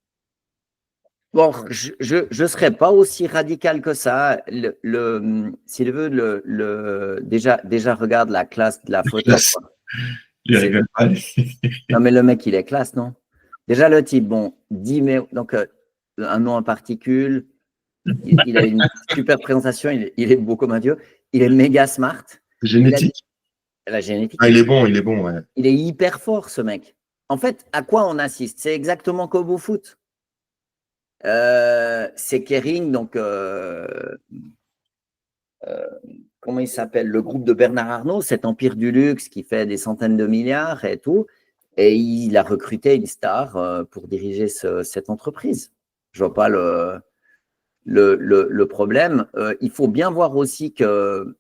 Bon, je ne serais pas aussi radical que ça. S'il veut, déjà, regarde la classe de la photo. Non, mais le mec, il est classe, non? Déjà, le type, bon, 10 mai, donc un nom en particules, il a une super présentation, il est beau comme un dieu, il est méga smart. Génétique. La génétique. Ah, il est bon, ouais. Il est hyper fort, ce mec. En fait, à quoi on assiste? C'est exactement comme au foot. C'est Kering, donc comment il s'appelle? Le groupe de Bernard Arnault, cet empire du luxe qui fait des centaines de milliards et tout. Et il a recruté une star pour diriger cette entreprise. Je ne vois pas le problème. Il faut bien voir aussi que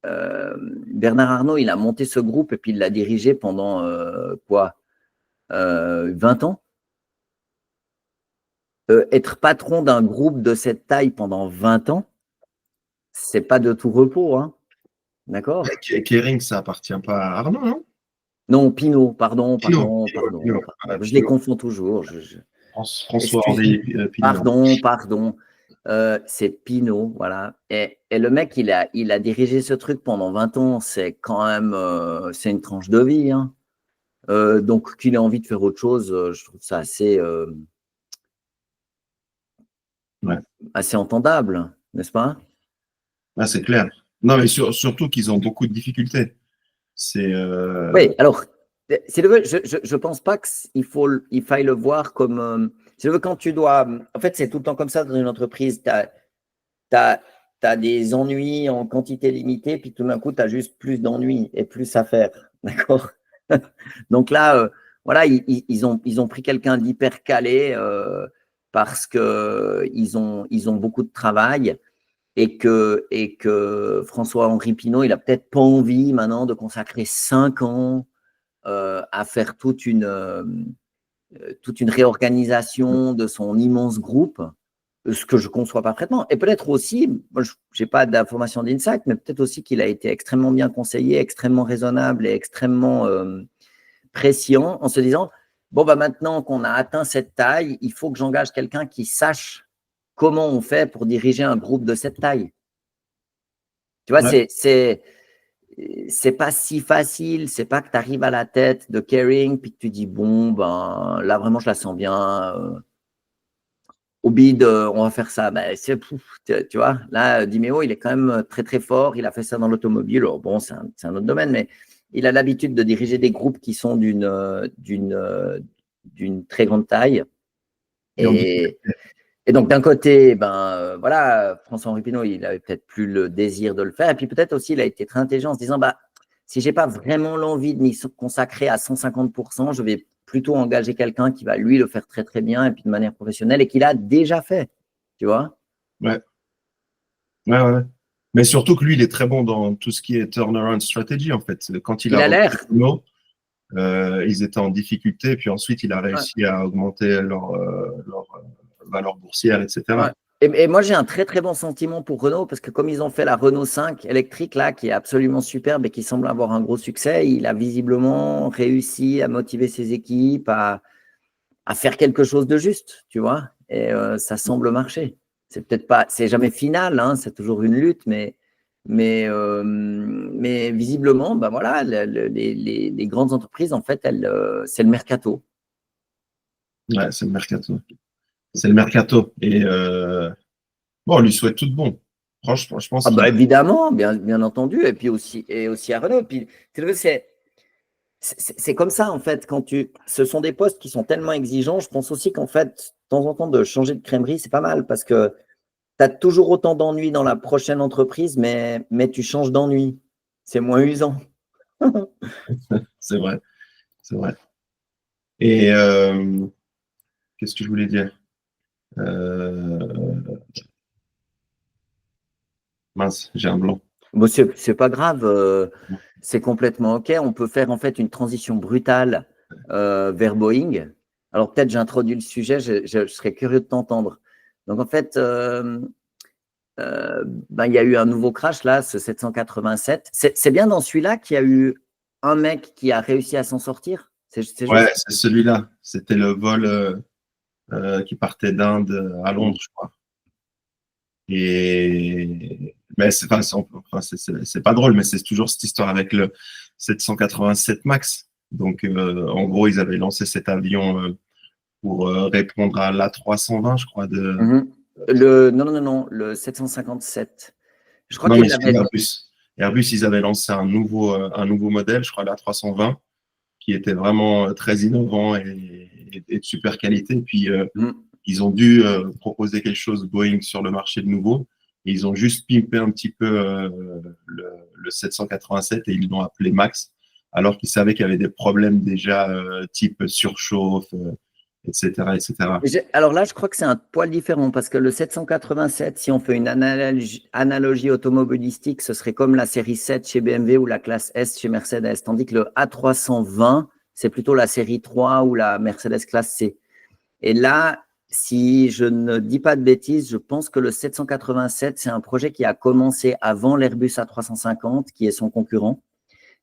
Bernard Arnault, il a monté ce groupe et puis il l'a dirigé pendant 20 ans. Être patron d'un groupe de cette taille pendant 20 ans, c'est pas de tout repos, hein. D'accord? Kering, ça appartient pas à Arnaud, non? Non, Pinault, pardon. Pinault. Je les confonds toujours. François-Henri Pinault. Pardon. C'est Pinault, voilà. Et le mec, il a dirigé ce truc pendant 20 ans. C'est quand même, c'est une tranche de vie, hein. Donc, qu'il ait envie de faire autre chose, je trouve ça assez entendable, n'est-ce pas? Ah, c'est clair. Non, mais surtout qu'ils ont beaucoup de difficultés. Oui, alors, je pense pas qu'il faille le voir comme… quand tu dois… En fait, c'est tout le temps comme ça dans une entreprise. Tu as des ennuis en quantité limitée, puis tout d'un coup, tu as juste plus d'ennuis et plus à faire. D'accord? Donc là, voilà, ils ont pris quelqu'un d'hyper calé parce qu'ils ont beaucoup de travail et que François-Henri Pinault, il n'a peut-être pas envie maintenant de consacrer 5 ans à faire toute une réorganisation de son immense groupe, ce que je conçois parfaitement. Et peut-être aussi, moi, je n'ai pas d'informations d'insight, mais peut-être aussi qu'il a été extrêmement bien conseillé, extrêmement raisonnable et extrêmement prescient en se disant, bon, bah, maintenant qu'on a atteint cette taille, il faut que j'engage quelqu'un qui sache comment on fait pour diriger un groupe de cette taille. Tu vois, Ouais. c'est pas si facile, c'est pas que tu arrives à la tête de Kering puis que tu dis bon ben là vraiment je la sens bien au bid on va faire ça. Ben, tu vois, là Dimeo il est quand même très très fort, il a fait ça dans l'automobile. Alors, bon, c'est un autre domaine, mais il a l'habitude de diriger des groupes qui sont d'une très grande taille. Et donc, d'un côté, voilà, François-Henri Pinault, il avait peut-être plus le désir de le faire. Et puis, peut-être aussi, il a été très intelligent en se disant, bah, si je n'ai pas vraiment l'envie de m'y consacrer à 150%, je vais plutôt engager quelqu'un qui va, lui, le faire très, très bien et puis de manière professionnelle et qu'il a déjà fait, tu vois? Ouais. Ouais. Mais surtout que lui, il est très bon dans tout ce qui est turnaround strategy, en fait. Quand il Il a a repris l'air. Pinault, ils étaient en difficulté, puis ensuite, il a Ouais, réussi à augmenter leur valeur boursière, ouais. etc. Et moi, j'ai un très, très bon sentiment pour Renault parce que comme ils ont fait la Renault 5 électrique, là, qui est absolument superbe et qui semble avoir un gros succès, il a visiblement réussi à motiver ses équipes, à faire quelque chose de juste, tu vois. Et ça semble marcher. C'est peut-être pas, c'est jamais final, hein, c'est toujours une lutte, mais visiblement, ben voilà, les grandes entreprises, en fait, c'est le mercato. Ouais, c'est le mercato. C'est le mercato. Et bon, on lui souhaite tout de bon. Franchement, je pense Ah bah qu'il. évidemment, bien entendu, et puis aussi à Renault. Puis, c'est comme ça, en fait, ce sont des postes qui sont tellement exigeants. Je pense aussi qu'en fait, de temps en temps, de changer de crèmerie, c'est pas mal parce que tu as toujours autant d'ennuis dans la prochaine entreprise, mais tu changes d'ennui. C'est moins usant. C'est vrai, c'est vrai. Et qu'est-ce que je voulais dire? Euh, Mince, j'ai un blanc. Bon, c'est pas grave, c'est complètement OK. On peut faire en fait une transition brutale vers Boeing. Alors peut-être j'introduis le sujet, je serais curieux de t'entendre. Donc en fait, il y a eu un nouveau crash là, ce 787. C'est bien dans celui-là qu'il y a eu un mec qui a réussi à s'en sortir? C'est Ouais, juste? c'est celui-là. C'était le vol qui partait d'Inde à Mm. Londres, je crois. Mais c'est pas drôle, mais c'est toujours cette histoire avec le 787 Max. Donc, en gros, ils avaient lancé cet avion pour répondre à l'A320, je crois. Mhm. Non, le 757. Je crois Non, mais qu'ils c'est avaient. Airbus. Airbus, ils avaient lancé un nouveau modèle, je crois, l'A320, qui était vraiment très innovant et de super qualité. Puis, Mm. ils ont dû proposer quelque chose Boeing sur le marché de nouveau. Et ils ont juste pimpé un petit peu le 787 et ils l'ont appelé Max, alors qu'ils savaient qu'il y avait des problèmes déjà type surchauffe, etc., etc. Alors là, je crois que c'est un poil différent parce que le 787, si on fait une analogie automobilistique, ce serait comme la série 7 chez BMW ou la classe S chez Mercedes, tandis que le A320, c'est plutôt la série 3 ou la Mercedes classe C. Et là, si je ne dis pas de bêtises, je pense que le 787, c'est un projet qui a commencé avant l'Airbus A350, qui est son concurrent.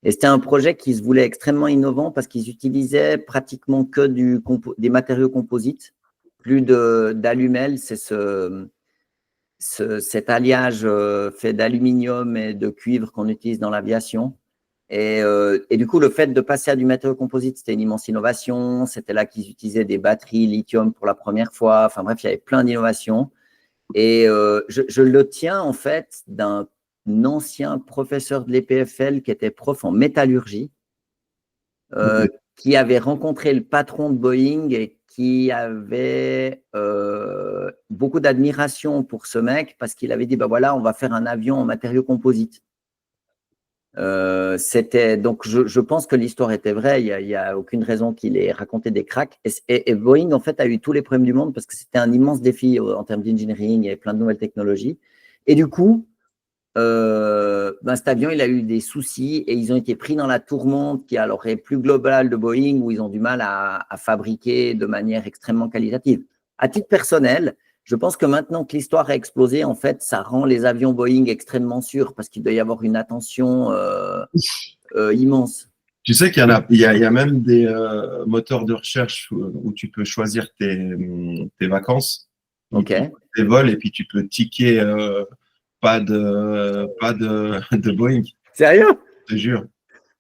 Et c'était un projet qui se voulait extrêmement innovant parce qu'ils utilisaient pratiquement que des matériaux composites, plus d'allumel, c'est cet alliage fait d'aluminium et de cuivre qu'on utilise dans l'aviation. Et du coup, le fait de passer à du matériau composite, c'était une immense innovation. C'était là qu'ils utilisaient des batteries lithium pour la première fois. Enfin bref, il y avait plein d'innovations. Et je le tiens en fait d'un ancien professeur de l'EPFL qui était prof en métallurgie, Ok. qui avait rencontré le patron de Boeing et qui avait beaucoup d'admiration pour ce mec parce qu'il avait dit, bah voilà, on va faire un avion en matériaux composites. Donc, je pense que l'histoire était vraie. Il n'y a aucune raison qu'il ait raconté des cracks. Et Boeing, en fait, a eu tous les problèmes du monde parce que c'était un immense défi en termes d'engineering. Il y avait plein de nouvelles technologies. Et du coup, cet avion, il a eu des soucis et ils ont été pris dans la tourmente qui alors est plus globale de Boeing où ils ont du mal à fabriquer de manière extrêmement qualitative. À titre personnel, je pense que maintenant que l'histoire a explosé, en fait, ça rend les avions Boeing extrêmement sûrs parce qu'il doit y avoir une attention immense. Tu sais qu'il y en a, il y a même des moteurs de recherche où tu peux choisir tes vacances, donc tes vols, et puis tu peux ticker pas de Boeing. Sérieux? Je te jure.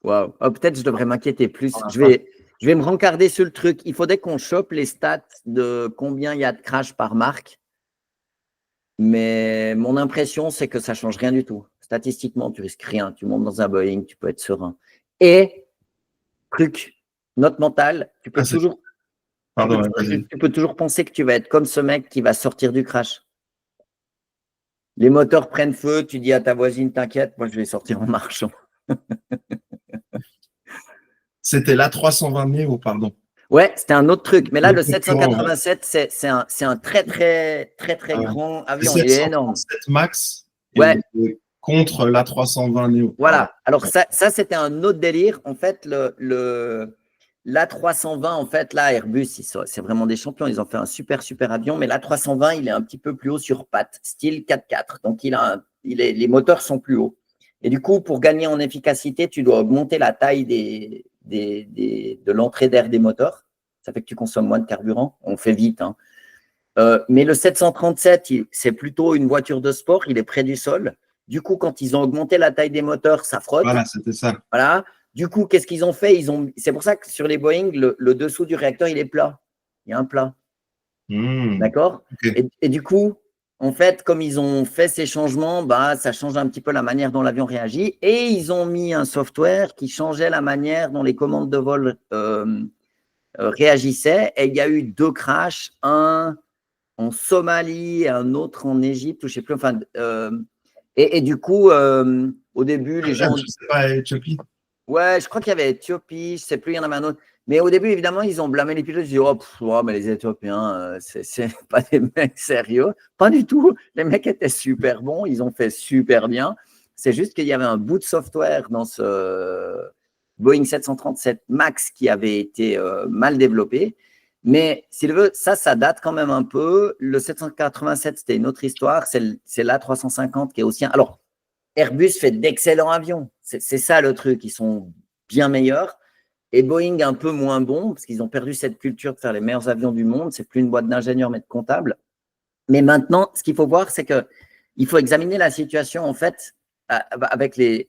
Waouh. Oh, peut-être je devrais m'inquiéter plus. Je vais me rencarder sur le truc. Il faudrait qu'on chope les stats de combien il y a de crash par marque. Mais mon impression, c'est que ça ne change rien du tout. Statistiquement, tu risques rien. Tu montes dans un Boeing, tu peux être serein. Et, truc, note mentale, tu peux toujours penser que tu vas être comme ce mec qui va sortir du crash. Les moteurs prennent feu, tu dis à ta voisine, t'inquiète, moi je vais sortir en marchant. C'était l'A320 Neo, pardon. Ouais, c'était un autre truc. Mais là, le 787, c'est un très grand avion. Il est énorme. 737 Max ouais. Contre l'A320 Neo. Voilà. Alors, ça c'était un autre délire. En fait, l'A320, en fait, là, Airbus, c'est vraiment des champions. Ils ont fait un super avion. Mais l'A320, il est un petit peu plus haut sur pattes, style 4x4. Donc, les moteurs sont plus hauts. Et du coup, pour gagner en efficacité, tu dois augmenter la taille de l'entrée d'air des moteurs. Ça fait que tu consommes moins de carburant. On fait vite. Hein. Mais le 737, c'est plutôt une voiture de sport. Il est près du sol. Du coup, quand ils ont augmenté la taille des moteurs, ça frotte. Voilà, c'était ça. Voilà. Du coup, qu'est-ce qu'ils ont fait? C'est pour ça que sur les Boeing, le dessous du réacteur, il est plat. Il y a un plat. D'accord? Okay. Et du coup, en fait, comme ils ont fait ces changements, ça change un petit peu la manière dont l'avion réagit. Et ils ont mis un software qui changeait la manière dont les commandes de vol réagissaient. Et il y a eu 2 crashs, un en Somalie et un autre en Égypte, ou je ne sais plus. Enfin, et du coup, au début, les gens… Je ne sais pas, Éthiopie. Ouais, je crois qu'il y avait Éthiopie, je ne sais plus, il y en avait un autre. Mais au début, évidemment, ils ont blâmé les pilotes. Ils ont dit, mais les Éthiopiens, c'est pas des mecs sérieux. Pas du tout. Les mecs étaient super bons. Ils ont fait super bien. C'est juste qu'il y avait un bout de software dans ce Boeing 737 MAX qui avait été mal développé. Mais s'il veut, ça date quand même un peu. Le 787, c'était une autre histoire. C'est l'A350 qui est aussi… Alors, Airbus fait d'excellents avions. C'est ça le truc. Ils sont bien meilleurs. Et Boeing un peu moins bon, parce qu'ils ont perdu cette culture de faire les meilleurs avions du monde. C'est plus une boîte d'ingénieurs, mais de comptables. Mais maintenant, ce qu'il faut voir, c'est qu'il faut examiner la situation, en fait, avec les…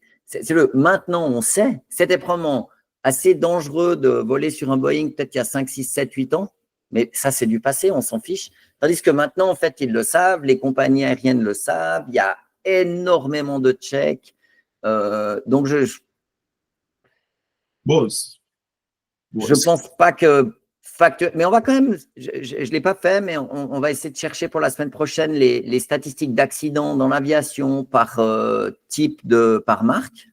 Maintenant, on sait, c'était probablement assez dangereux de voler sur un Boeing peut-être il y a 5, 6, 7, 8 ans. Mais ça, c'est du passé, on s'en fiche. Tandis que maintenant, en fait, ils le savent, les compagnies aériennes le savent, il y a énormément de checks. Donc, je pense pas que… Mais on va quand même… Je ne l'ai pas fait, mais on va essayer de chercher pour la semaine prochaine les statistiques d'accidents dans l'aviation par type par marque.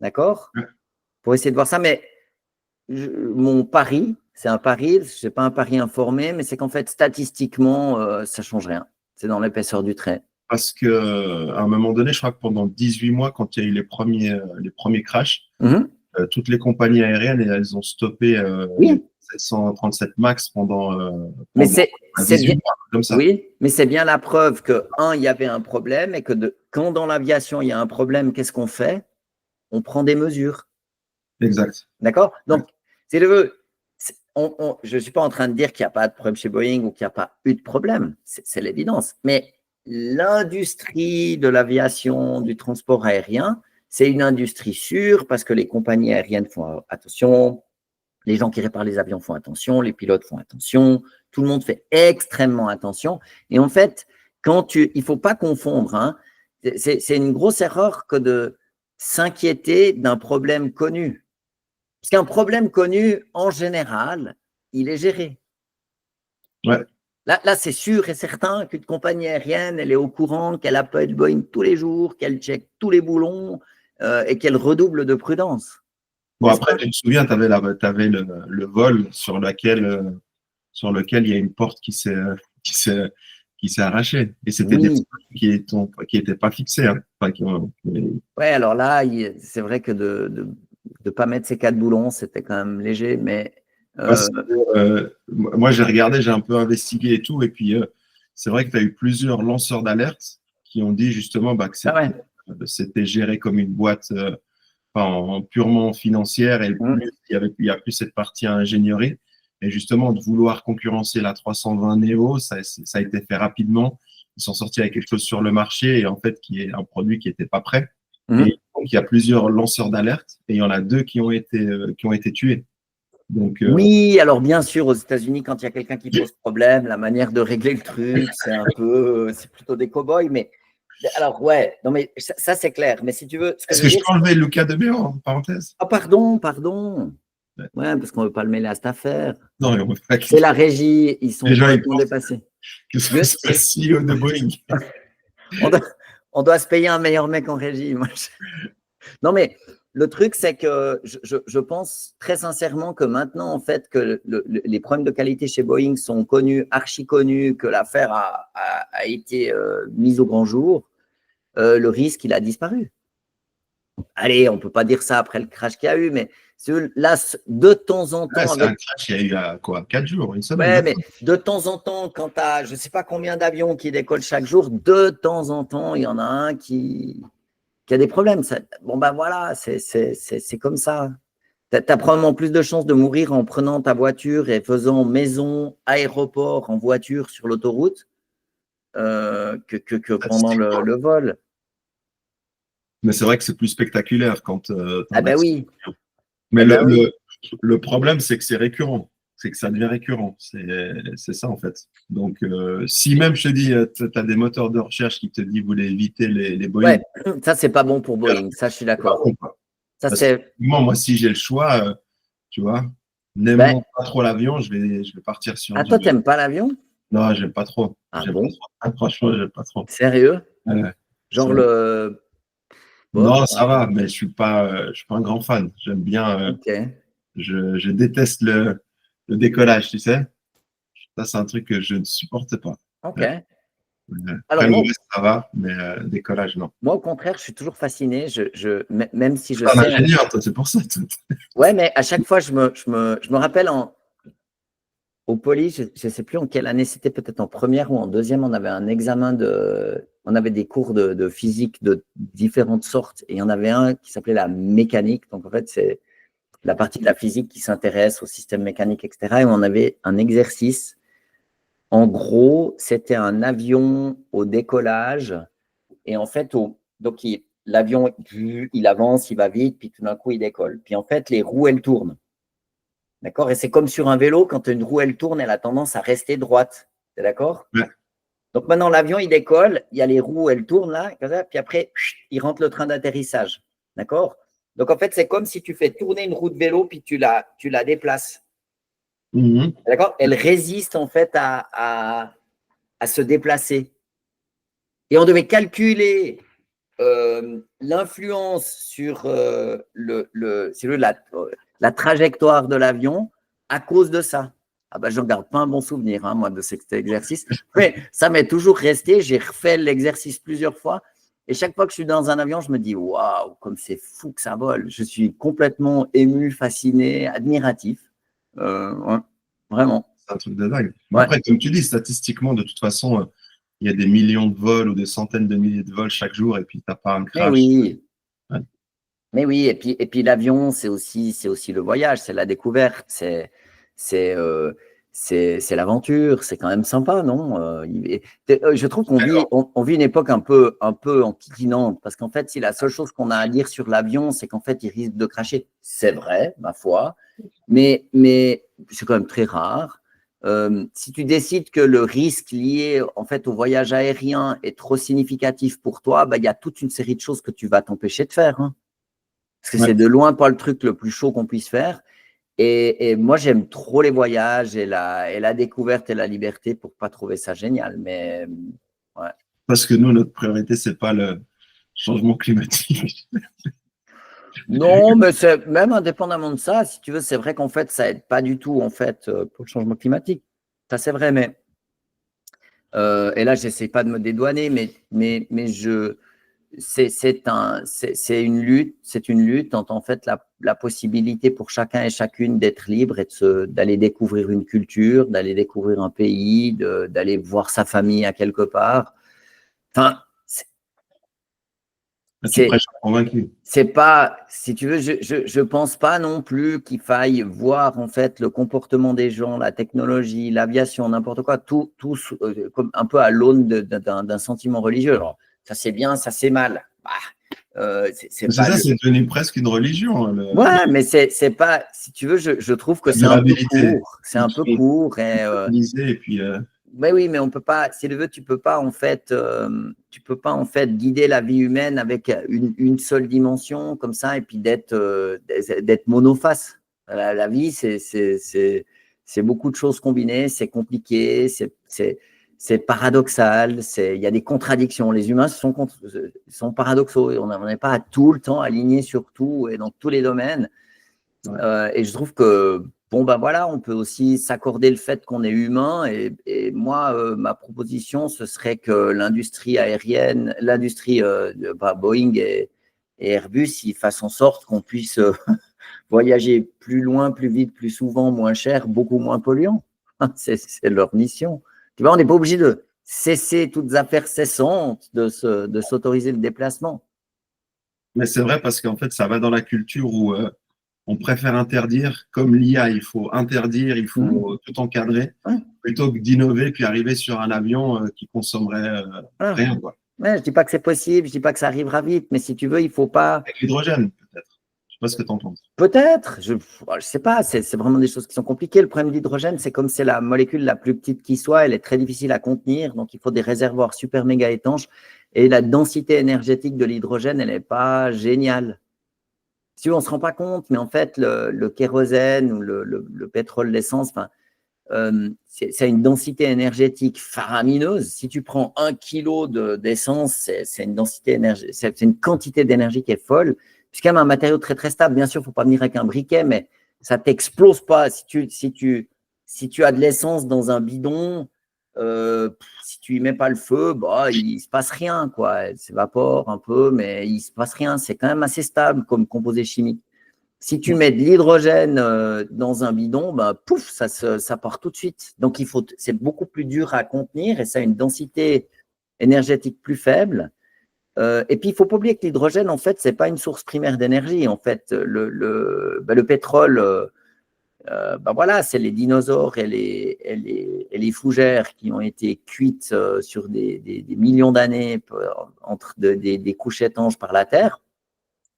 D'accord? Pour essayer de voir ça. Mais mon pari, c'est un pari, ce n'est pas un pari informé, mais c'est qu'en fait, statistiquement, ça ne change rien. C'est dans l'épaisseur du trait. Parce qu'à un moment donné, je crois que pendant 18 mois, quand il y a eu les premiers crashs, toutes les compagnies aériennes, elles ont stoppé 737 MAX pendant mais c'est 18 mois, comme ça. Oui, mais c'est bien la preuve que, il y avait un problème et que quand dans l'aviation, il y a un problème, qu'est-ce qu'on fait? On prend des mesures. Exact. D'accord? Donc, je ne suis pas en train de dire qu'il n'y a pas de problème chez Boeing ou qu'il n'y a pas eu de problème. C'est l'évidence. Mais l'industrie de l'aviation, du transport aérien, c'est une industrie sûre parce que les compagnies aériennes font attention, les gens qui réparent les avions font attention, les pilotes font attention, tout le monde fait extrêmement attention. Et en fait, il ne faut pas confondre, hein, c'est une grosse erreur que de s'inquiéter d'un problème connu. Parce qu'un problème connu, en général, il est géré. Ouais. Là c'est sûr et certain qu'une compagnie aérienne, elle est au courant qu'elle appelle Boeing tous les jours, qu'elle check tous les boulons et qu'elle redouble de prudence. Bon, après, tu te souviens, tu avais, le vol sur lequel il y a une porte qui s'est arrachée. Et c'était des trucs qui n'étaient pas fixés. Hein. Enfin, Ouais, alors là, c'est vrai que de ne pas mettre ces 4 boulons, c'était quand même léger, mais… moi, j'ai regardé, j'ai un peu investigué et tout, et puis c'est vrai que tu as eu plusieurs lanceurs d'alerte qui ont dit justement que c'était géré comme une boîte purement financière, et il y a plus cette partie ingénierie. Et justement, de vouloir concurrencer la 320 Neo, ça a été fait rapidement. Ils sont sortis avec quelque chose sur le marché, et en fait, qui est un produit qui n'était pas prêt. Et donc, il y a plusieurs lanceurs d'alerte, et il y en a 2 qui ont été tués. Donc, oui, alors bien sûr, aux États-Unis, quand il y a quelqu'un qui pose problème, la manière de régler le truc, c'est plutôt des cow-boys. Mais alors, ouais, non, mais ça c'est clair. Mais si tu veux. Est-ce que je peux enlever Luca De Meo en parenthèse? Ah, pardon. Ouais, parce qu'on ne veut pas le mêler à cette affaire. Non, on veut pas. C'est la régie, ils sont complètement dépassés. Que ce soit le CEO de Boeing. on doit se payer un meilleur mec en régie. Non, mais le truc, c'est que je pense très sincèrement que maintenant, en fait, que les problèmes de qualité chez Boeing sont connus, archi connus, que l'affaire a été mise au grand jour, le risque, il a disparu. Allez, on ne peut pas dire ça après le crash qu'il y a eu, mais là, de temps en temps… C'est un crash, il y a eu à quoi, 4 jours, une semaine. Ouais, mais de temps en temps, quand tu as je ne sais pas combien d'avions qui décollent chaque jour, de temps en temps, il y en a un qui a des problèmes. Bon, ben voilà, c'est comme ça. Tu as probablement plus de chances de mourir en prenant ta voiture et faisant maison, aéroport en voiture sur l'autoroute que pendant le vol. Mais c'est vrai que c'est plus spectaculaire quand… ah ben oui. Mais le problème, c'est que c'est récurrent. C'est que ça devient récurrent. C'est ça, en fait. Donc, si même, je te dis, tu as des moteurs de recherche qui te disent vous voulez éviter les Boeing. Ouais, ça, c'est pas bon pour Boeing. Ça, je suis d'accord. Moi, si j'ai le choix, tu vois, n'aimant pas trop l'avion, je vais partir sur… Ah, toi, t'aimes pas l'avion? Non, j'aime pas trop. Ah bon? Franchement, j'aime pas trop. Sérieux? Genre Non, ça va, mais je suis pas un grand fan. J'aime bien… Je déteste le décollage, tu sais. Ça, c'est un truc que je ne supporte pas. Ok. Alors, le reste, ça va, mais décollage, non. Moi, au contraire, je suis toujours fasciné. Même si je sais… un ingénieur, toi, c'est pour ça. Ouais, mais à chaque fois, je me rappelle au Poly, je ne sais plus en quelle année, c'était peut-être en première ou en deuxième, on avait un examen on avait des cours de physique de différentes sortes, et il y en avait un qui s'appelait la mécanique. Donc, en fait, c'est la partie de la physique qui s'intéresse au système mécanique, etc. Et on avait un exercice. En gros, c'était un avion au décollage. Et en fait, donc l'avion, il avance, il va vite, puis tout d'un coup, il décolle. Puis en fait, les roues, elles tournent. D'accord? Et c'est comme sur un vélo, quand une roue, elle tourne, elle a tendance à rester droite. Tu es d'accord? Ouais. Donc maintenant, l'avion, il décolle, il y a les roues, elles tournent là, comme ça, puis après, il rentre le train d'atterrissage. D'accord? Donc en fait, c'est comme si tu fais tourner une roue de vélo, puis tu la déplaces. D'accord? Elle résiste en fait à se déplacer. Et on devait calculer l'influence sur la trajectoire de l'avion à cause de ça. Ah ben, je ne garde pas un bon souvenir, hein, moi, de cet exercice. Mais ça m'est toujours resté. J'ai refait l'exercice plusieurs fois. Et chaque fois que je suis dans un avion, je me dis, waouh, comme c'est fou que ça vole. Je suis complètement ému, fasciné, admiratif. Ouais, vraiment. C'est un truc de dingue. Ouais. Après, comme tu dis, statistiquement, de toute façon, il y a des millions de vols ou des centaines de milliers de vols chaque jour, et puis tu n'as pas un crash. Mais oui. Ouais. Mais oui, et puis l'avion, c'est aussi le voyage, c'est la découverte, c'est l'aventure, c'est quand même sympa, non? Je trouve qu'on vit une époque un peu enquiquinante, parce qu'en fait, si la seule chose qu'on a à dire sur l'avion, c'est qu'en fait, il risque de crasher, c'est vrai, ma foi, mais c'est quand même très rare. Si tu décides que le risque lié en fait au voyage aérien est trop significatif pour toi, il y a toute une série de choses que tu vas t'empêcher de faire. Hein. Parce que c'est de loin pas le truc le plus chaud qu'on puisse faire. Et moi, j'aime trop les voyages et la découverte et la liberté pour pas trouver ça génial. Mais ouais. Parce que nous, notre priorité, c'est pas le changement climatique. Non, mais même indépendamment de ça, si tu veux, c'est vrai qu'en fait, ça aide pas du tout en fait pour le changement climatique. Ça, c'est vrai, mais et là, j'essaie pas de me dédouaner, mais c'est une lutte entre en fait la possibilité pour chacun et chacune d'être libre et d'aller découvrir une culture, d'aller découvrir un pays, d'aller voir sa famille à quelque part. Enfin, Tu prêches convaincu. c'est pas, si tu veux, je pense pas non plus qu'il faille voir en fait le comportement des gens, la technologie, l'aviation, n'importe quoi, tout comme un peu à l'aune d'un sentiment religieux. Alors, ça c'est bien, ça c'est mal. C'est ça, c'est devenu presque une religion. Ouais, mais c'est pas, si tu veux, je trouve que c'est un peu court. C'est un peu court. Et puis, mais oui, mais on peut pas, si tu veux, tu peux pas en fait guider la vie humaine avec une seule dimension comme ça et puis d'être monoface. La vie, c'est beaucoup de choses combinées, c'est compliqué, c'est paradoxal, il y a des contradictions. Les humains sont paradoxaux et on n'est pas tout le temps alignés sur tout et dans tous les domaines. Ouais. Et je trouve que bon, ben voilà, on peut aussi s'accorder le fait qu'on est humain. Et moi, ma proposition, ce serait que l'industrie aérienne, Boeing et Airbus, ils fassent en sorte qu'on puisse voyager plus loin, plus vite, plus souvent, moins cher, beaucoup moins polluant. C'est leur mission. Tu vois, on n'est pas obligé de cesser toutes affaires cessantes de s'autoriser le déplacement. Mais c'est vrai parce qu'en fait, ça va dans la culture où on préfère interdire, comme l'IA, il faut interdire, il faut tout encadrer, plutôt que d'innover puis arriver sur un avion qui consommerait rien. Quoi. Ouais, je ne dis pas que c'est possible, je ne dis pas que ça arrivera vite, mais si tu veux, il ne faut pas… Avec l'hydrogène, peut-être. Je ne sais pas ce que tu en penses. Peut-être, je ne sais pas, c'est vraiment des choses qui sont compliquées. Le problème de l'hydrogène, c'est comme c'est la molécule la plus petite qui soit, elle est très difficile à contenir, donc il faut des réservoirs super méga étanches, et la densité énergétique de l'hydrogène, elle n'est pas géniale. Si on ne se rend pas compte, mais en fait, le kérosène ou le pétrole, l'essence, c'est une densité énergétique faramineuse. Si tu prends 1 kilo d'essence, c'est une densité énergétique, c'est une quantité d'énergie qui est folle. C'est quand même un matériau très très stable. Bien sûr, il ne faut pas venir avec un briquet, mais ça ne t'explose pas. Si tu as de l'essence dans un bidon, si tu y mets pas le feu, il ne se passe rien, quoi. Elle s'évapore un peu, mais il ne se passe rien. C'est quand même assez stable comme composé chimique. Si tu mets de l'hydrogène dans un bidon, pouf, ça part tout de suite. Donc, c'est beaucoup plus dur à contenir et ça a une densité énergétique plus faible. Et puis, il ne faut pas oublier que l'hydrogène, en fait, ce n'est pas une source primaire d'énergie. En fait, le pétrole, voilà, c'est les dinosaures et les fougères qui ont été cuites sur des millions d'années entre des couches étanches par la Terre.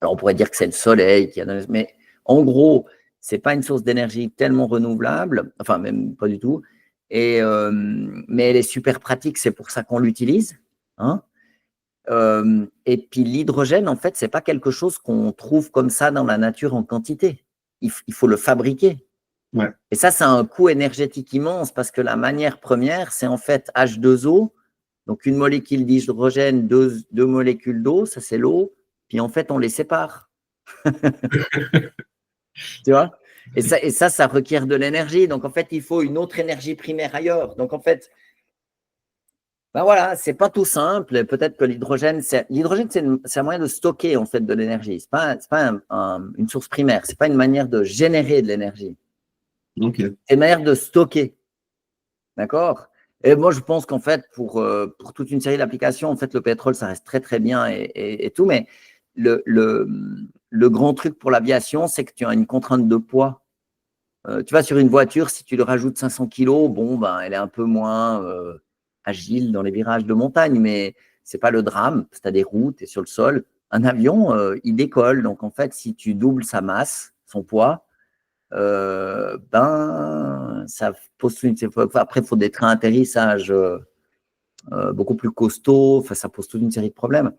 Alors, on pourrait dire que c'est le soleil qui a donné… Mais en gros, ce n'est pas une source d'énergie tellement renouvelable, enfin, même pas du tout. Mais elle est super pratique, c'est pour ça qu'on l'utilise. Hein. Et puis, l'hydrogène, en fait, ce n'est pas quelque chose qu'on trouve comme ça dans la nature en quantité. Il faut le fabriquer. Ouais. Et ça a un coût énergétique immense parce que la matière première, c'est en fait H2O. Donc, une molécule d'hydrogène, deux molécules d'eau, ça c'est l'eau. Puis en fait, on les sépare. Tu vois, et ça requiert de l'énergie. Donc en fait, il faut une autre énergie primaire ailleurs. Donc en fait, voilà, c'est pas tout simple. Peut-être que l'hydrogène, c'est un moyen de stocker en fait de l'énergie. C'est pas une source primaire. C'est pas une manière de générer de l'énergie. Okay. C'est une manière de stocker. D'accord. Et moi, je pense qu'en fait, pour toute une série d'applications, en fait, le pétrole, ça reste très très bien et tout, mais le grand truc pour l'aviation, c'est que tu as une contrainte de poids. Tu vas sur une voiture, si tu lui rajoutes 500 kilos, elle est un peu moins agile dans les virages de montagne, mais ce n'est pas le drame. Tu as des routes et sur le sol. Un avion, il décolle. Donc, en fait, si tu doubles sa masse, son poids, ça pose après, il faut des trains d'atterrissage beaucoup plus costauds. Ça pose toute une série de problèmes.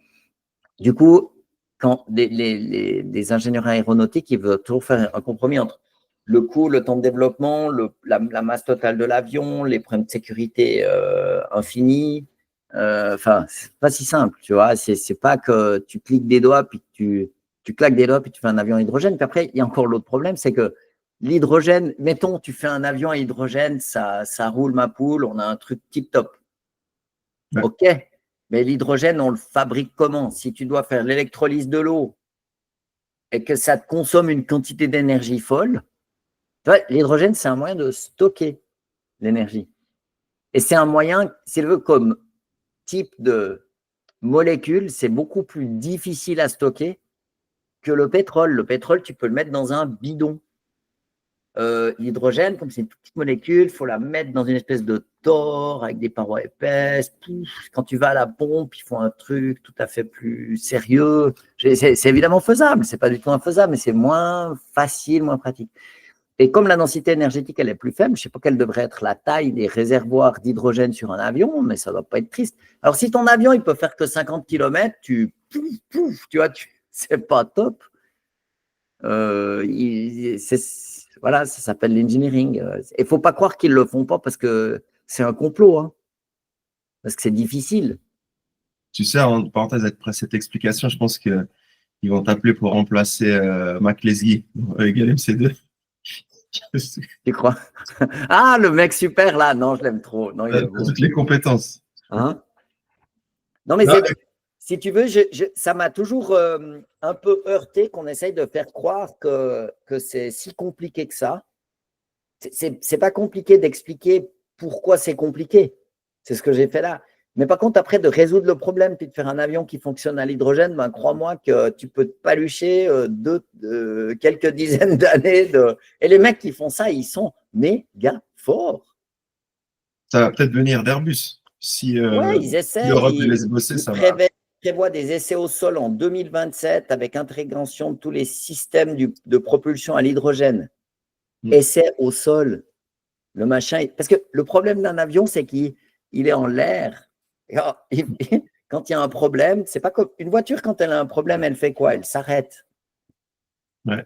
Du coup, quand les ingénieurs aéronautiques, ils veulent toujours faire un compromis entre le coût, le temps de développement, la masse totale de l'avion, les problèmes de sécurité infinis. Enfin, c'est pas si simple, tu vois. C'est pas que tu cliques des doigts, puis tu claques des doigts, puis tu fais un avion à hydrogène. Puis après, il y a encore l'autre problème, c'est que l'hydrogène, mettons, tu fais un avion à hydrogène, ça roule ma poule, on a un truc tip-top. Ouais. OK, mais l'hydrogène, on le fabrique comment? Si tu dois faire l'électrolyse de l'eau et que ça te consomme une quantité d'énergie folle, l'hydrogène, c'est un moyen de stocker l'énergie. Et c'est un moyen, s'il veut, comme type de molécule, c'est beaucoup plus difficile à stocker que le pétrole. Le pétrole, tu peux le mettre dans un bidon. L'hydrogène, comme c'est une petite molécule, il faut la mettre dans une espèce de tore avec des parois épaisses. Quand tu vas à la pompe, il faut un truc tout à fait plus sérieux. C'est évidemment faisable, c'est pas du tout infaisable, mais c'est moins facile, moins pratique. Et comme la densité énergétique, elle est plus faible, je ne sais pas quelle devrait être la taille des réservoirs d'hydrogène sur un avion, mais ça ne doit pas être triste. Alors, si ton avion, il peut faire que 50 km, tu vois, c'est pas top. Voilà, ça s'appelle l'engineering. Il ne faut pas croire qu'ils ne le font pas parce que c'est un complot, hein, parce que c'est difficile. Tu sais, en parenthèse, après cette explication, je pense qu'ils vont t'appeler pour remplacer Mac Lesguy avec LMC2. Tu crois? Ah, le mec super là, non, je l'aime trop. Non, il est bon. Toutes les compétences. Hein? Non, mais Non, si tu veux, ça m'a toujours un peu heurté qu'on essaye de faire croire que c'est si compliqué que ça. C'est pas compliqué d'expliquer pourquoi c'est compliqué. C'est ce que j'ai fait là. Mais par contre, après, de résoudre le problème puis de faire un avion qui fonctionne à l'hydrogène, ben, crois-moi que tu peux te palucher quelques dizaines d'années. Et les mecs qui font ça, ils sont méga forts. ça va peut-être venir d'Airbus. Si Ouais, ils essaient. l'Europe les laisse bosser, ça va. Prévoit des essais au sol en 2027 avec intégration de tous les systèmes de propulsion à l'hydrogène. Essais au sol. Le machin. Parce que le problème d'un avion, c'est qu'il est en l'air. Quand il y a un problème, c'est pas comme une voiture, quand elle a un problème, elle fait quoi? Elle s'arrête. Ouais.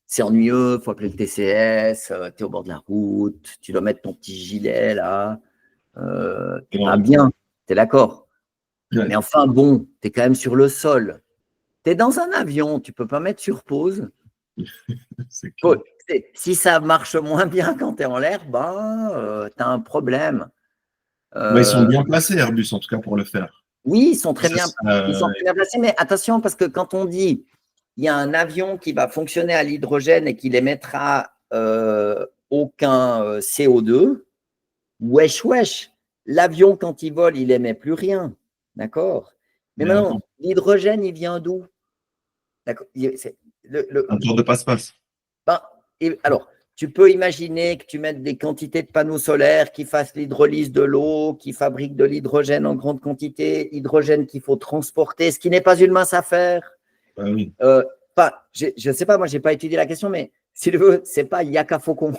C'est ennuyeux, il faut appeler le TCS, tu es au bord de la route, tu dois mettre ton petit gilet là. Tu pas bien, tu es d'accord. Ouais. Mais enfin, bon, tu es quand même sur le sol. Tu es dans un avion, tu ne peux pas mettre sur pause. Si ça marche moins bien quand tu es en l'air, ben, tu as un problème. Ils sont bien placés, Airbus, en tout cas, pour le faire. Oui, ils sont très bien placés. Mais attention, parce que quand on dit il y a un avion qui va fonctionner à l'hydrogène et qui n'émettra aucun CO2, wesh. L'avion, quand il vole, il n'émet plus rien. D'accord? Mais maintenant, l'hydrogène, il vient d'où? D'accord. Un tour de passe-passe. Ben, alors, tu peux imaginer que tu mettes des quantités de panneaux solaires qui fassent l'hydrolyse de l'eau, qui fabriquent de l'hydrogène en grande quantité, hydrogène qu'il faut transporter, ce qui n'est pas une mince affaire. Oui. Je ne sais pas, moi, je n'ai pas étudié la question, mais si tu veux, ce n'est pas Yaka Faucon.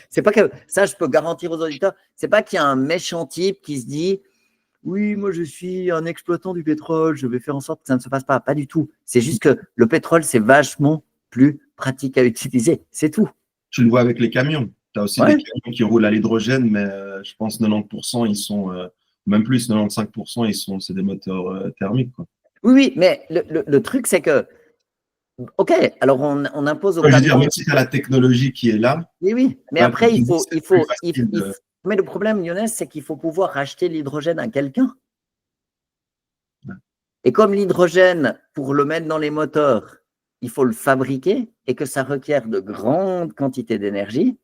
C'est pas que ça, je peux garantir aux auditeurs, c'est pas qu'il y a un méchant type qui se dit oui, moi je suis un exploitant du pétrole, je vais faire en sorte que ça ne se passe pas. Pas du tout. C'est juste que le pétrole, c'est vachement plus pratique à utiliser. C'est tout. Tu le vois avec les camions. Tu as aussi des camions qui roulent à l'hydrogène, mais je pense 90%, ils sont, même plus, 95%, c'est des moteurs thermiques. Quoi. Oui, mais le truc, c'est que OK, alors on impose aux camions… Je veux dire, même si tu as la technologie qui est là. Oui, mais après, il faut mais le problème, Younes, c'est qu'il faut pouvoir acheter l'hydrogène à quelqu'un. Ouais. Et comme l'hydrogène, pour le mettre dans les moteurs, il faut le fabriquer et que ça requiert de grandes quantités d'énergie,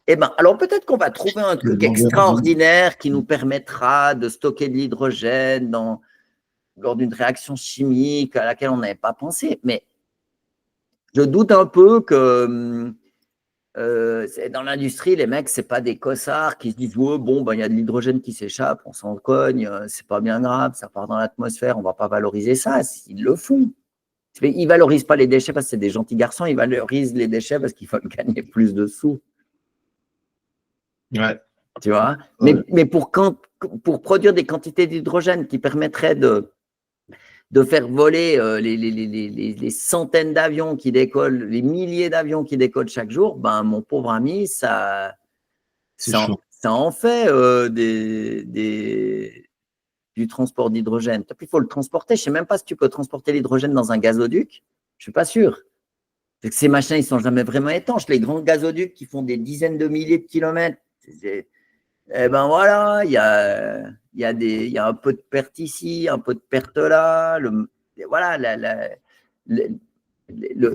eh ben, alors peut-être qu'on va trouver un truc extraordinaire qui nous permettra de stocker de l'hydrogène lors d'une réaction chimique à laquelle on n'avait pas pensé. Mais je doute un peu que dans l'industrie, les mecs, ce n'est pas des cossards qui se disent oh, bon, ben, y a de l'hydrogène qui s'échappe, on s'en cogne, c'est pas bien grave, ça part dans l'atmosphère, on ne va pas valoriser ça. Ils le font. Ils ne valorisent pas les déchets parce que c'est des gentils garçons, ils valorisent les déchets parce qu'ils veulent gagner plus de sous. Ouais. Tu vois, ouais. Mais pour produire des quantités d'hydrogène qui permettraient de faire voler les centaines d'avions qui décollent, les milliers d'avions qui décollent chaque jour, ben, mon pauvre ami, ça en fait du transport d'hydrogène. Il faut le transporter. Je ne sais même pas si tu peux transporter l'hydrogène dans un gazoduc. Je ne suis pas sûr. Ces machins, ils ne sont jamais vraiment étanches. Les grands gazoducs qui font des dizaines de milliers de kilomètres, eh ben voilà, il y a un peu de perte ici, un peu de perte là. Voilà,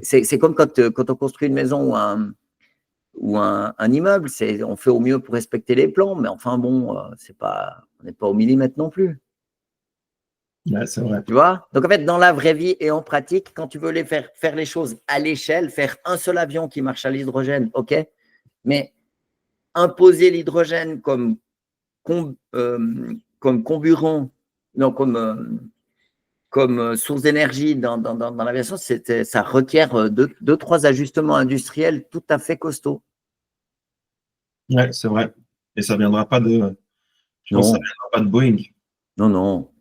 c'est comme quand on construit une maison ou un immeuble, on fait au mieux pour respecter les plans, mais enfin bon, on n'est pas au millimètre non plus. Ouais, c'est vrai. Tu vois? Donc en fait, dans la vraie vie et en pratique, quand tu veux faire les choses à l'échelle, faire un seul avion qui marche à l'hydrogène, ok, mais imposer l'hydrogène comme comburant, non, comme source d'énergie dans l'aviation, ça requiert deux, trois ajustements industriels tout à fait costauds. Ouais, c'est vrai. Et ça ne viendra pas de. Je pense que ça ne viendra pas de Boeing. Non, non.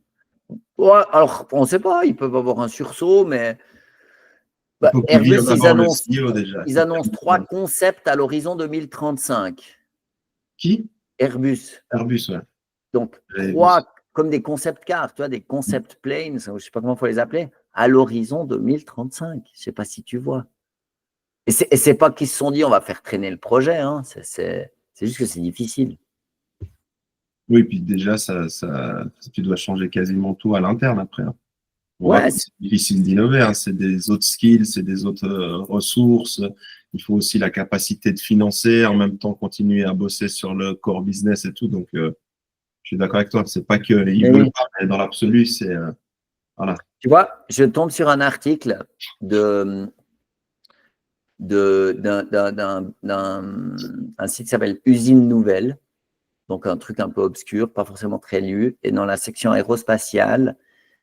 Ouais, alors, on ne sait pas, ils peuvent avoir un sursaut, mais Airbus, ils annoncent 3 concepts à l'horizon 2035. Qui? Airbus. Airbus, ouais. Donc, 3 comme des concept cars, tu vois, des concept planes, je ne sais pas comment il faut les appeler, à l'horizon 2035. Je ne sais pas si tu vois. Et ce n'est pas qu'ils se sont dit on va faire traîner le projet, hein. C'est juste que c'est difficile. Oui, puis déjà, tu dois changer quasiment tout à l'interne après. Hein. Ouais, c'est difficile d'innover, hein. C'est des autres skills, c'est des autres ressources. Il faut aussi la capacité de financer, en même temps continuer à bosser sur le core business et tout. Donc, je suis d'accord avec toi. C'est pas qu'ils ne veulent pas, mais dans l'absolu, c'est… voilà. Tu vois, je tombe sur un article d'un site qui s'appelle Usine Nouvelle, donc un truc un peu obscur, pas forcément très lu. Et dans la section aérospatiale,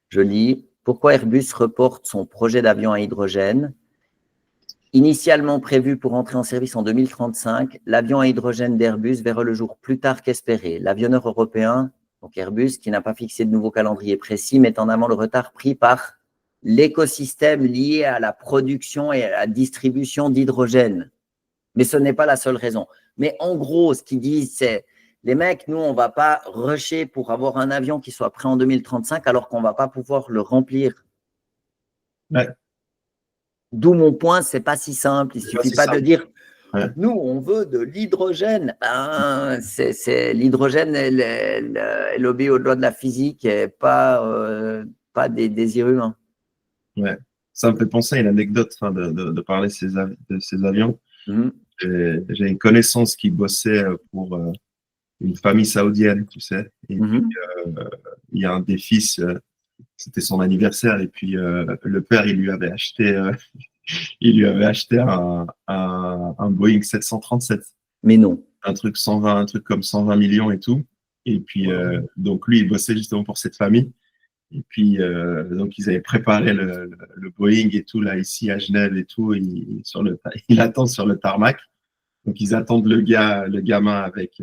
je lis « Pourquoi Airbus reporte son projet d'avion à hydrogène ?» Initialement prévu pour entrer en service en 2035, l'avion à hydrogène d'Airbus verra le jour plus tard qu'espéré. L'avionneur européen, donc Airbus, qui n'a pas fixé de nouveau calendrier précis, met en avant le retard pris par l'écosystème lié à la production et à la distribution d'hydrogène. Mais ce n'est pas la seule raison. Mais en gros, ce qu'ils disent, c'est les mecs, nous, on ne va pas rusher pour avoir un avion qui soit prêt en 2035 alors qu'on ne va pas pouvoir le remplir. Ouais. D'où mon point, ce n'est pas si simple. Il ne suffit pas de dire nous, on veut de l'hydrogène. Ben, l'hydrogène, elle obéit aux lois de la physique et pas des désirs humains. Ouais. Ça me fait penser à une anecdote de parler de ces avions. J'ai une connaissance qui bossait pour une famille saoudienne, tu sais. Et puis, il y a un des fils, c'était son anniversaire, et puis le père, il lui avait acheté un Boeing 737. Mais non. Un truc comme 120 millions et tout. Et puis, donc lui, il bossait justement pour cette famille. Et puis, donc, ils avaient préparé le Boeing et tout, là, ici à Genève et tout. Il attend sur le tarmac. Donc, ils attendent le gamin avec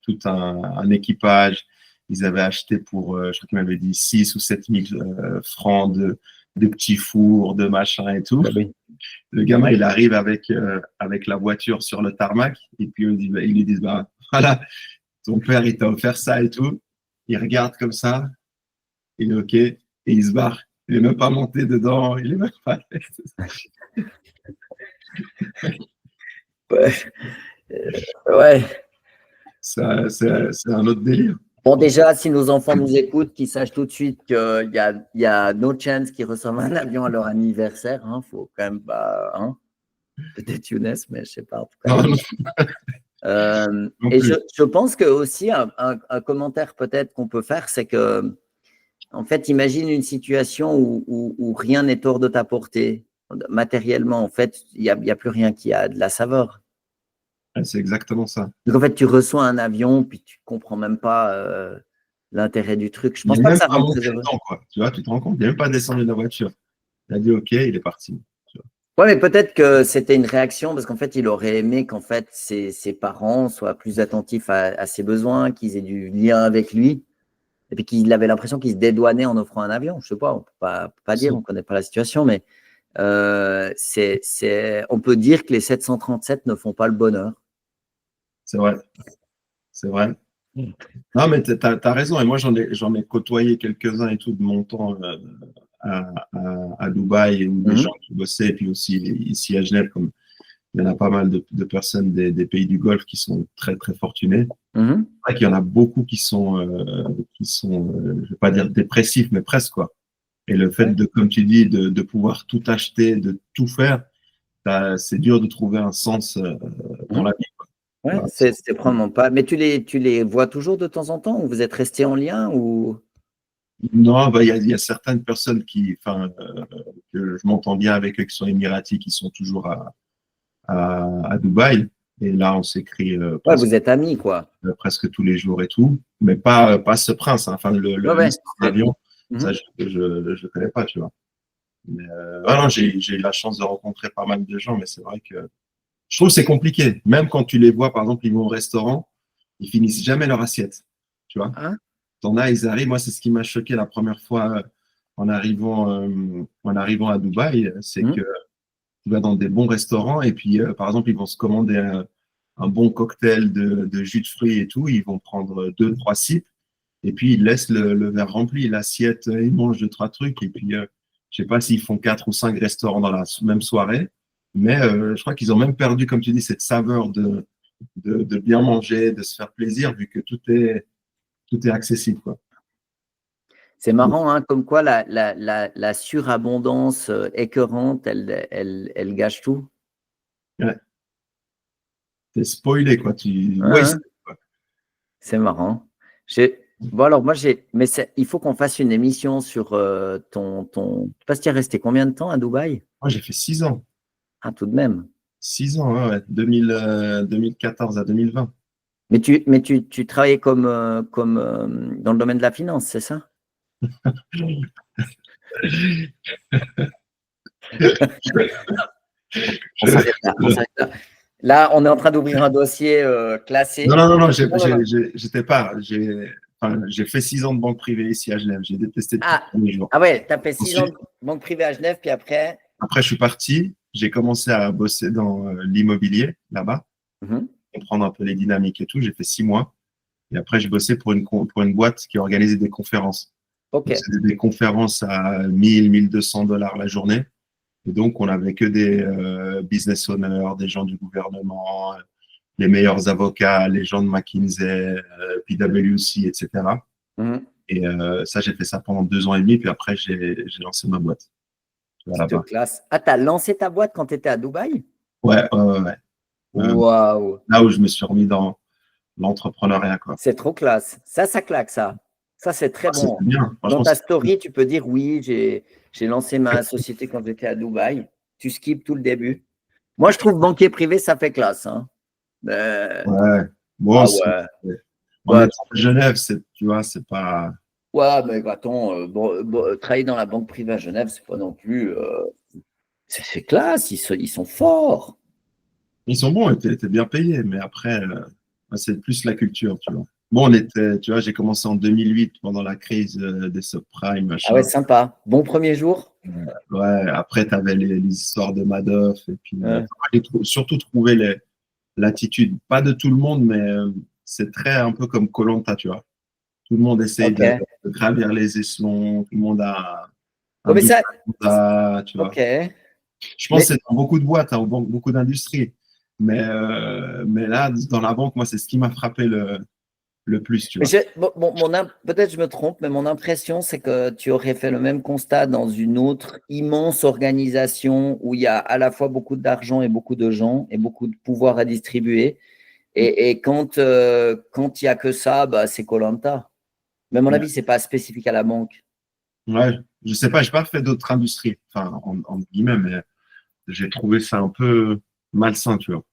tout un équipage. Ils avaient acheté pour, je crois qu'il m'avait dit 6 ou 7 000 francs de petits fours, de machin et tout. Oui. Le gamin, il arrive avec la voiture sur le tarmac. Et puis, ils lui disent, bah, voilà, ton père, il t'a offert ça et tout. Il regarde comme ça, il est OK, et il se barre. Il n'est même pas monté dedans, il n'est même pas… Ouais. C'est un autre délire. Bon, déjà, si nos enfants nous écoutent, qu'ils sachent tout de suite qu'il y a no chance qu'ils reçoivent un avion à leur anniversaire. Il faut quand même pas… peut-être Younes, mais je ne sais pas. En tout cas. Et je pense que aussi un commentaire peut-être qu'on peut faire, c'est que, en fait, imagine une situation où rien n'est hors de ta portée. Matériellement, en fait, il n'y a plus rien qui a de la saveur. C'est exactement ça. Donc, en fait, tu reçois un avion, puis tu ne comprends même pas l'intérêt du truc. Je pense pas que ça rend très heureux. Tu vois, tu te rends compte, il n'est même pas descendu de la voiture. Il a dit OK, il est parti. Oui, mais peut-être que c'était une réaction parce qu'en fait, il aurait aimé qu'en fait ses parents soient plus attentifs à ses besoins, qu'ils aient du lien avec lui. Et puis qu'il avait l'impression qu'il se dédouanait en offrant un avion. Je sais pas, on peut pas dire, on connaît pas la situation, mais on peut dire que les 737 ne font pas le bonheur. C'est vrai, c'est vrai. Non, mais tu as raison. Et moi, j'en ai côtoyé quelques-uns et tout de mon temps à Dubaï, où des gens qui bossaient, et puis aussi ici à Genève, comme il y en a pas mal de personnes des pays du Golfe qui sont très, très fortunés. C'est vrai qu'il y en a beaucoup qui sont je vais pas dire dépressifs, mais presque, quoi. Et le fait de, comme tu dis, de pouvoir tout acheter, de tout faire, c'est dur de trouver un sens dans la vie, quoi. Ouais, c'est probablement pas. Mais tu les vois toujours de temps en temps, ou vous êtes restés en lien, ou? Non, bah, il y a certaines personnes que je m'entends bien avec eux, qui sont émiratis, qui sont toujours à Dubaï. Et là, on s'écrit Ouais, vous êtes amis, quoi. presque tous les jours et tout. Mais pas ce prince, hein. Enfin, l'avion, ça, je connais pas, tu vois. Mais non, j'ai eu la chance de rencontrer pas mal de gens, mais c'est vrai que je trouve que c'est compliqué. Même quand tu les vois, par exemple, ils vont au restaurant, ils finissent jamais leur assiette, tu vois. Hein? T'en as, ils arrivent. Moi, c'est ce qui m'a choqué la première fois en arrivant à Dubaï, c'est que tu vas dans des bons restaurants et puis, par exemple, ils vont se commander un bon cocktail de jus de fruits et tout. Ils vont prendre 2, 3 sips et puis ils laissent le verre rempli, l'assiette, ils mangent 2, 3 trucs et puis, je sais pas s'ils font 4 ou 5 restaurants dans la même soirée, mais je crois qu'ils ont même perdu, comme tu dis, cette saveur de bien manger, de se faire plaisir, vu que tout est accessible, quoi. C'est marrant, hein, comme quoi la surabondance écœurante, elle gâche tout. Ouais. T'es spoilé, quoi. Tu Hein, wastes, quoi. c'est marrant. Bon, alors moi, mais il faut qu'on fasse une émission sur ton. Je sais pas si tu es resté combien de temps à Dubaï? Moi, j'ai fait 6 ans. Ah, tout de même. 6 ans, ouais, ouais. 2014 à 2020. Mais tu travaillais comme dans le domaine de la finance, c'est ça? On s'arrête là, on s'arrête là. Là, on est en train d'ouvrir un dossier classé. Non, j'étais pas. J'ai fait 6 ans de banque privée ici à Genève. J'ai détesté tous les jours. Ah ouais, tu as fait 6 ans Ensuite, de banque privée à Genève, puis après. après, je suis parti. J'ai commencé à bosser dans l'immobilier là-bas, comprendre un peu les dynamiques et tout. J'ai fait 6 mois. Et après, j'ai bossé pour une boîte qui organisait des conférences. Ok. C'était des conférences à 1 200 $ la journée. Et donc, on n'avait que des business owners, des gens du gouvernement, les meilleurs avocats, les gens de McKinsey, PwC, etc. Et ça, j'ai fait ça pendant 2 ans et demi. Puis après, j'ai lancé ma boîte. Cette classe. Ah, tu as lancé ta boîte quand tu étais à Dubaï? Ouais. Waouh! Là où je me suis remis dans l'entrepreneuriat, quoi. C'est trop classe. Ça claque, ça. Ça, c'est très bon. Bien. Dans ta story, tu peux dire oui, j'ai lancé ma société quand j'étais à Dubaï. Tu skippes tout le début. Moi, je trouve banquier privé, ça fait classe. Hein. Ouais. Bon, on est à Genève, tu vois, c'est pas. Ouais, mais attends, travailler dans la banque privée à Genève, c'est pas non plus. C'est classe, ils sont forts. Ils sont bons, ils étaient bien payés, mais après, c'est plus la culture, tu vois. Bon, tu vois, j'ai commencé en 2008 pendant la crise des subprimes, machin. Ah ouais, sympa. Bon premier jour. Ouais, après, tu avais les histoires de Madoff, et puis surtout trouver l'attitude, pas de tout le monde, mais c'est très un peu comme koh, tu vois. Tout le monde essaye de gravir les échelons, tout le monde a mais ça, tu vois. Ok. Je pense que c'est dans beaucoup de boîtes, hein, beaucoup d'industries. Mais là, dans la banque, moi, c'est ce qui m'a frappé le plus, tu vois. Peut-être je me trompe, mais mon impression, c'est que tu aurais fait le même constat dans une autre immense organisation où il y a à la fois beaucoup d'argent et beaucoup de gens et beaucoup de pouvoir à distribuer. Et quand il n'y a que ça, bah, c'est koh. Mais à mon avis, ce n'est pas spécifique à la banque. Ouais, je sais pas, je n'ai pas fait d'autres industries, enfin, en guillemets, mais j'ai trouvé ça un peu malsain, tu vois.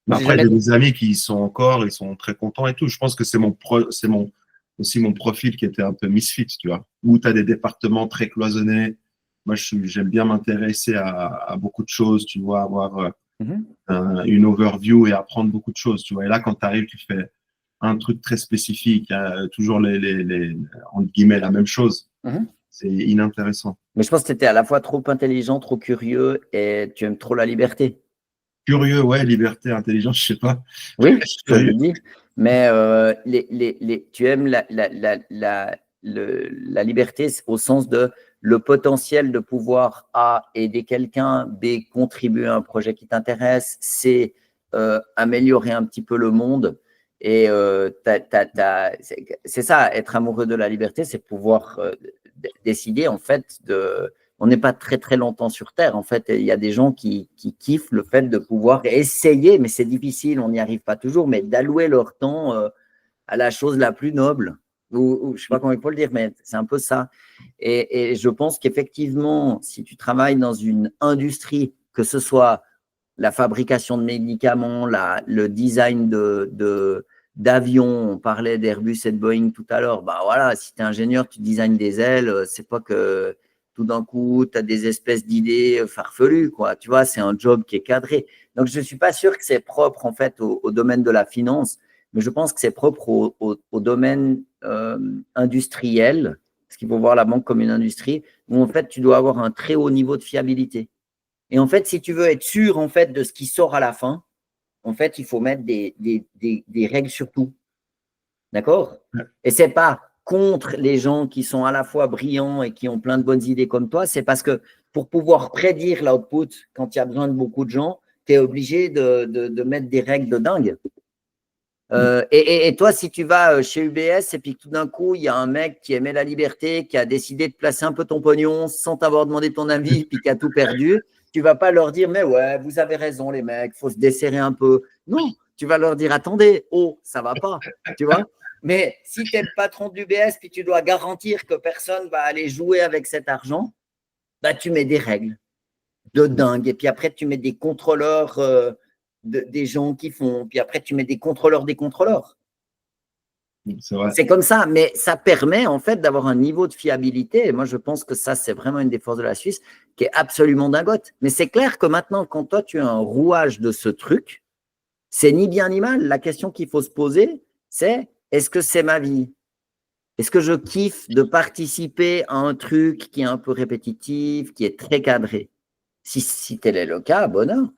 Mais après, j'ai des amis qui y sont encore, ils sont très contents et tout. Je pense que c'est aussi mon profil qui était un peu misfit, tu vois, où tu as des départements très cloisonnés. Moi, j'aime bien m'intéresser à beaucoup de choses, tu vois, avoir une overview et apprendre beaucoup de choses, tu vois. Et là, quand tu arrives, tu fais un truc très spécifique, toujours entre guillemets la même chose. C'est inintéressant. Mais je pense que tu étais à la fois trop intelligent, trop curieux et tu aimes trop la liberté. Curieux, ouais, liberté, intelligence, je sais pas. Oui, je te le dis. Mais tu aimes la liberté au sens de le potentiel de pouvoir A, aider quelqu'un, B, contribuer à un projet qui t'intéresse, C, améliorer un petit peu le monde. Et c'est ça, être amoureux de la liberté, c'est pouvoir décider en fait de… On n'est pas très, très longtemps sur Terre. En fait, il y a des gens qui kiffent le fait de pouvoir essayer, mais c'est difficile, on n'y arrive pas toujours, mais d'allouer leur temps à la chose la plus noble. Ou je ne sais pas comment il faut le dire, mais c'est un peu ça. Et je pense qu'effectivement, si tu travailles dans une industrie, que ce soit la fabrication de médicaments, le design d'avions, on parlait d'Airbus et de Boeing tout à l'heure, bah voilà, si tu es ingénieur, tu designes des ailes, c'est pas que tout d'un coup, tu as des espèces d'idées farfelues, quoi. Tu vois, c'est un job qui est cadré. Donc, je ne suis pas sûr que c'est propre, en fait, au domaine de la finance, mais je pense que c'est propre au domaine industriel, parce qu'il faut voir la banque comme une industrie, où, en fait, tu dois avoir un très haut niveau de fiabilité. Et en fait, si tu veux être sûr, en fait, de ce qui sort à la fin, en fait, il faut mettre des règles sur tout. D'accord? Et ce n'est pas contre les gens qui sont à la fois brillants et qui ont plein de bonnes idées comme toi, c'est parce que pour pouvoir prédire l'output, quand il y a besoin de beaucoup de gens, tu es obligé de mettre des règles de dingue. Et toi, si tu vas chez UBS et puis que tout d'un coup, il y a un mec qui aimait la liberté, qui a décidé de placer un peu ton pognon sans t'avoir demandé ton avis, puis qui a tout perdu, tu ne vas pas leur dire, mais ouais, vous avez raison les mecs, il faut se desserrer un peu. Non, tu vas leur dire, attendez, oh, ça ne va pas, tu vois. Mais si tu es le patron de l'UBS, puis tu dois garantir que personne ne va aller jouer avec cet argent, bah, tu mets des règles de dingue. Et puis après, tu mets des contrôleurs des gens qui font. Puis après, tu mets des contrôleurs des contrôleurs. C'est comme ça, mais ça permet en fait d'avoir un niveau de fiabilité. Et moi, je pense que ça, c'est vraiment une des forces de la Suisse qui est absolument dingote. Mais c'est clair que maintenant, quand toi, tu as un rouage de ce truc, c'est ni bien ni mal. La question qu'il faut se poser, c'est est-ce que c'est ma vie? Est-ce que je kiffe de participer à un truc qui est un peu répétitif, qui est très cadré? Si tel est le cas, bonheur.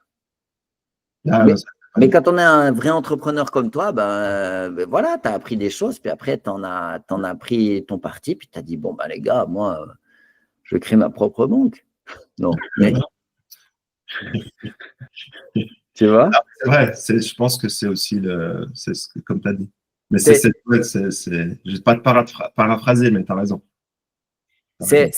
Mais quand on est un vrai entrepreneur comme toi, ben voilà, tu as appris des choses, puis après, tu en as pris ton parti, puis tu as dit, bon, ben les gars, moi, je crée ma propre banque. Non, mais… Tu vois? C'est vrai, je pense que c'est aussi comme tu as dit. Mais je ne vais pas te paraphraser, mais tu as raison. Mais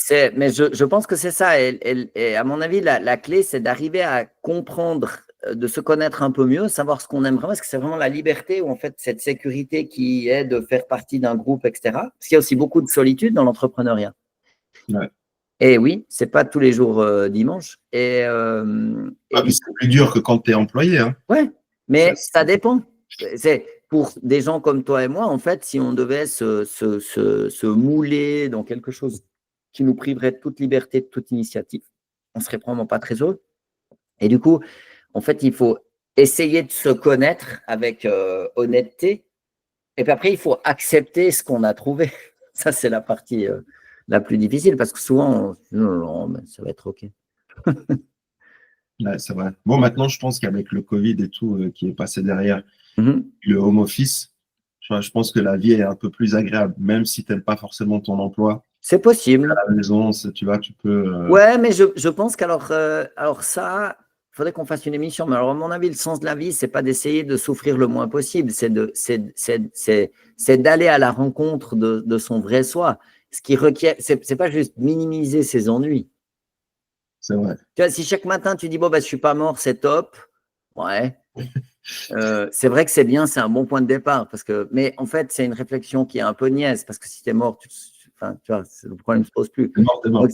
je pense que c'est ça. Et à mon avis, la clé, c'est d'arriver à comprendre, de se connaître un peu mieux, savoir ce qu'on aime vraiment. Est-ce que c'est vraiment la liberté ou en fait cette sécurité qui est de faire partie d'un groupe, etc. Parce qu'il y a aussi beaucoup de solitude dans l'entrepreneuriat. Ouais. Et oui, c'est pas tous les jours dimanche. C'est plus dur que quand tu es employé. Hein. Ouais, mais ça dépend. C'est pour des gens comme toi et moi, en fait, si on devait se mouler dans quelque chose qui nous priverait de toute liberté, de toute initiative, on serait probablement pas très heureux. Et du coup, en fait, il faut essayer de se connaître avec honnêteté. Et puis après, il faut accepter ce qu'on a trouvé. Ça, c'est la partie la plus difficile parce que souvent, non, mais ça va être OK. Ouais, c'est vrai. Bon, maintenant, je pense qu'avec le Covid et tout qui est passé derrière, le home office, je pense que la vie est un peu plus agréable, même si tu n'aimes pas forcément ton emploi. C'est possible. À la maison, tu vois, tu peux… Ouais, mais je pense qu'alors ça, il faudrait qu'on fasse une émission. Mais alors, à mon avis, le sens de la vie, c'est pas d'essayer de souffrir le moins possible, c'est d'aller à la rencontre de son vrai soi. Ce qui requiert, c'est pas juste minimiser ses ennuis. C'est vrai. Tu vois, si chaque matin tu dis bon ben je suis pas mort, c'est top. Ouais. C'est vrai que c'est bien, c'est un bon point de départ mais en fait c'est une réflexion qui est un peu niaise parce que si tu es mort, tu vois, le problème ne se pose plus. Donc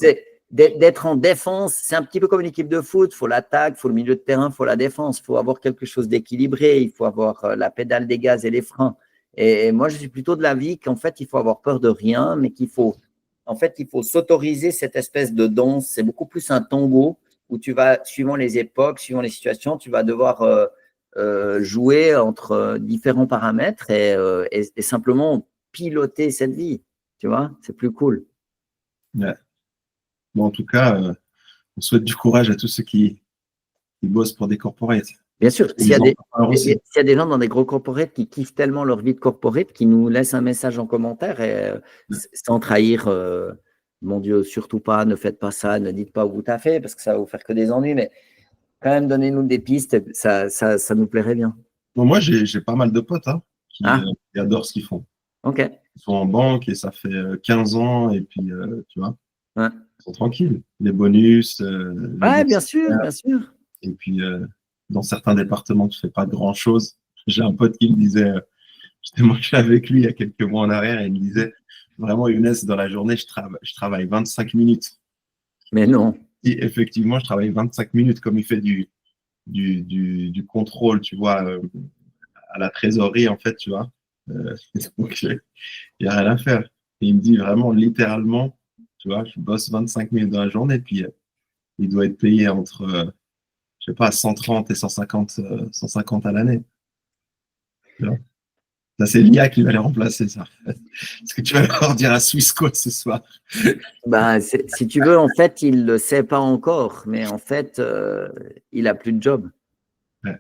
d'être en défense, c'est un petit peu comme une équipe de foot. Il faut l'attaque, il faut le milieu de terrain, il faut la défense. Il faut avoir quelque chose d'équilibré. Il faut avoir la pédale des gaz et les freins. Et moi, je suis plutôt de l'avis qu'en fait, il faut avoir peur de rien, mais il faut s'autoriser cette espèce de danse. C'est beaucoup plus un tango où tu vas, suivant les époques, suivant les situations, tu vas devoir jouer entre différents paramètres et simplement piloter cette vie. Tu vois, c'est plus cool. Ouais. Bon, en tout cas, on souhaite du courage à tous ceux qui bossent pour des corporates. Bien sûr, s'il y a des gens dans des gros corporates qui kiffent tellement leur vie de corporate, qui nous laissent un message en commentaire et sans trahir, mon Dieu, surtout pas, ne faites pas ça, ne dites pas où tu as fait parce que ça va vous faire que des ennuis, mais quand même, donnez-nous des pistes, ça nous plairait bien. Bon, moi, j'ai pas mal de potes qui adorent ce qu'ils font. Ok. Ils sont en banque et ça fait 15 ans et puis, tu vois, ils sont tranquilles. Les bonus. Bien sûr, bien sûr. Et puis, dans certains départements, tu ne fais pas grand-chose. J'ai un pote qui me disait, j'étais mangé avec lui il y a quelques mois en arrière et il me disait, vraiment, Younes, dans la journée, je travaille 25 minutes. Mais non. Et effectivement, je travaille 25 minutes comme il fait du contrôle, tu vois, à la trésorerie, en fait, tu vois. Donc, il n'y a rien à faire. Et il me dit vraiment, littéralement, tu vois, je bosse 25 minutes dans la journée, puis il doit être payé entre, je sais pas, 130 et 150 à l'année. Ça, c'est l'IA qui va les remplacer, ça. Est-ce que tu vas leur dire à Swissquote ce soir? Si tu veux, en fait, il ne le sait pas encore, mais en fait, il n'a plus de job. Ouais.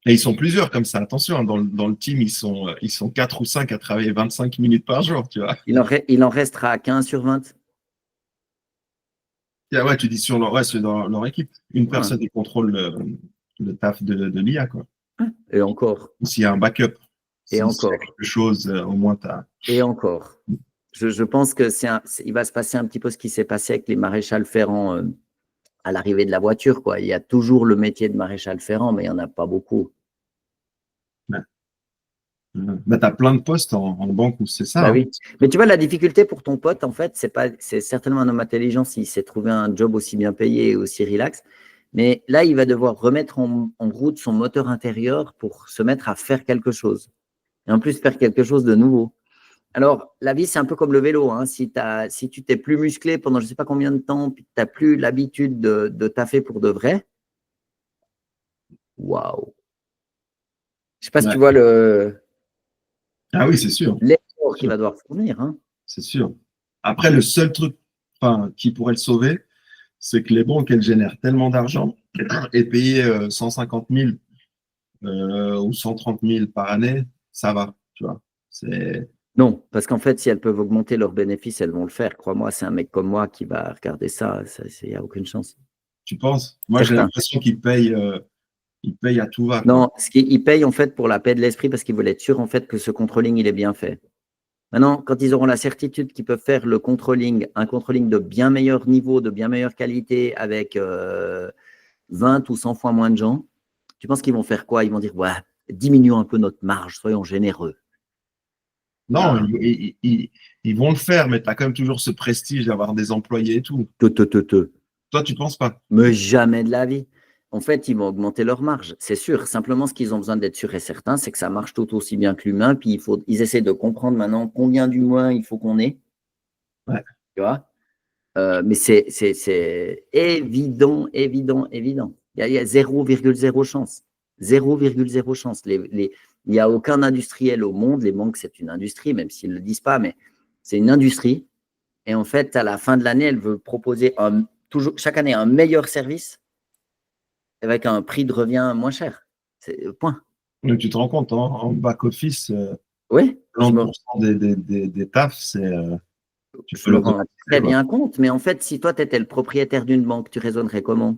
Et ils sont plusieurs comme ça. Attention, dans le team, ils sont 4 ou 5 à travailler 25 minutes par jour, tu vois. Il en restera 15 sur 20. Ouais, tu dis sur dans leur équipe. Une personne qui contrôle le taf de l'IA, quoi. Et encore. S'il y a un backup. Et encore. S'il y a quelque chose, au moins, tu as. Et encore. Je pense que il va se passer un petit peu ce qui s'est passé avec les maréchals ferrants à l'arrivée de la voiture, quoi. Il y a toujours le métier de maréchal ferrant, mais il n'y en a pas beaucoup. Ouais. Tu as plein de postes en banque où c'est ça. Oui. Mais tu vois, la difficulté pour ton pote, en fait, c'est certainement un homme intelligent s'il s'est trouvé un job aussi bien payé et aussi relax. Mais là, il va devoir remettre en route son moteur intérieur pour se mettre à faire quelque chose. Et en plus, faire quelque chose de nouveau. Alors, la vie, c'est un peu comme le vélo. Hein. Si tu t'es plus musclé pendant je ne sais pas combien de temps, puis tu n'as plus l'habitude de taffer pour de vrai, waouh! Je ne sais pas si tu vois Ah oui, c'est sûr. L'effort qu'il va devoir fournir. Hein. C'est sûr. Après, le seul truc qui pourrait le sauver, c'est que les banques, elles génèrent tellement d'argent et payer 150 000 ou 130 000 par année, ça va, tu vois. Non, parce qu'en fait, si elles peuvent augmenter leurs bénéfices, elles vont le faire. Crois-moi, c'est un mec comme moi qui va regarder ça. Il n'y a aucune chance. Tu penses? Moi, j'ai l'impression qu'ils payent à tout va. Non, ils payent en fait pour la paix de l'esprit parce qu'ils veulent être sûrs en fait que ce controlling, il est bien fait. Maintenant, quand ils auront la certitude qu'ils peuvent faire un controlling de bien meilleur niveau, de bien meilleure qualité, avec 20 ou 100 fois moins de gens, tu penses qu'ils vont faire quoi? Ils vont dire, ouais, diminuons un peu notre marge, soyons généreux. Non, ils vont le faire, mais tu as quand même toujours ce prestige d'avoir des employés et tout. Toi, tu ne penses pas? Mais jamais de la vie. En fait, ils vont augmenter leur marge, c'est sûr. Simplement, ce qu'ils ont besoin d'être sûrs et certains, c'est que ça marche tout aussi bien que l'humain. Puis ils essaient de comprendre maintenant combien d'humains il faut qu'on ait. Ouais. Tu vois, mais c'est évident. Il y a 0,0 chance. 0,0 chance. Il n'y a aucun industriel au monde. Les banques, c'est une industrie, même s'ils ne le disent pas, mais c'est une industrie. Et en fait, à la fin de l'année, elle veut proposer chaque année un meilleur service avec un prix de revient moins cher. C'est point. Donc, tu te rends compte, en back-office, oui, 90% des tafs, c'est. Je me rends très bien compte, mais en fait, si toi, tu étais le propriétaire d'une banque, tu raisonnerais comment?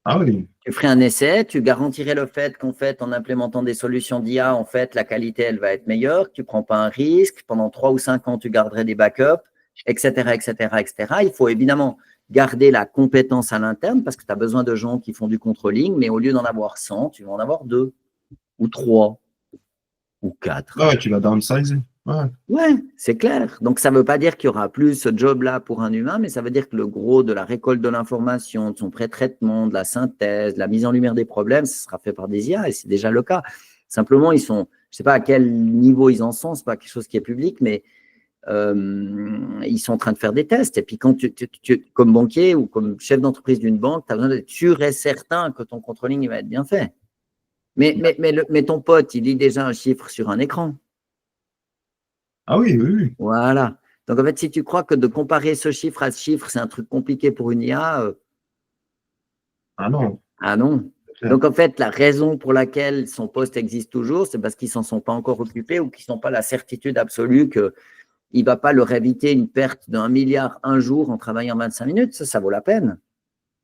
Ah oui. Tu ferais un essai, tu garantirais le fait qu'en fait, en implémentant des solutions d'IA, en fait, la qualité, elle va être meilleure, que tu ne prends pas un risque, pendant 3 ou 5 ans, tu garderais des backups, etc., etc., etc. Il faut évidemment garder la compétence à l'interne parce que tu as besoin de gens qui font du controlling, mais au lieu d'en avoir 100, tu vas en avoir 2 ou 3 ou 4. Ouais, tu vas downsizer. Ouais, c'est clair. Donc, ça ne veut pas dire qu'il y aura plus ce job-là pour un humain, mais ça veut dire que le gros de la récolte de l'information, de son pré-traitement, de la synthèse, de la mise en lumière des problèmes, ça sera fait par des IA et c'est déjà le cas. Simplement, je ne sais pas à quel niveau ils en sont, ce n'est pas quelque chose qui est public, mais ils sont en train de faire des tests. Et puis, quand comme banquier ou comme chef d'entreprise d'une banque, tu as besoin d'être sûr et certain que ton controlling il va être bien fait. Mais ton pote, il lit déjà un chiffre sur un écran. Ah oui, oui, oui. Voilà. Donc, en fait, si tu crois que de comparer ce chiffre à ce chiffre, c'est un truc compliqué pour une IA, Ah non. ah non. Donc, en fait, la raison pour laquelle son poste existe toujours, c'est parce qu'ils ne s'en sont pas encore occupés ou qu'ils n'ont pas la certitude absolue qu'il ne va pas leur éviter une perte d'1 milliard un jour en travaillant 25 minutes. Ça vaut la peine.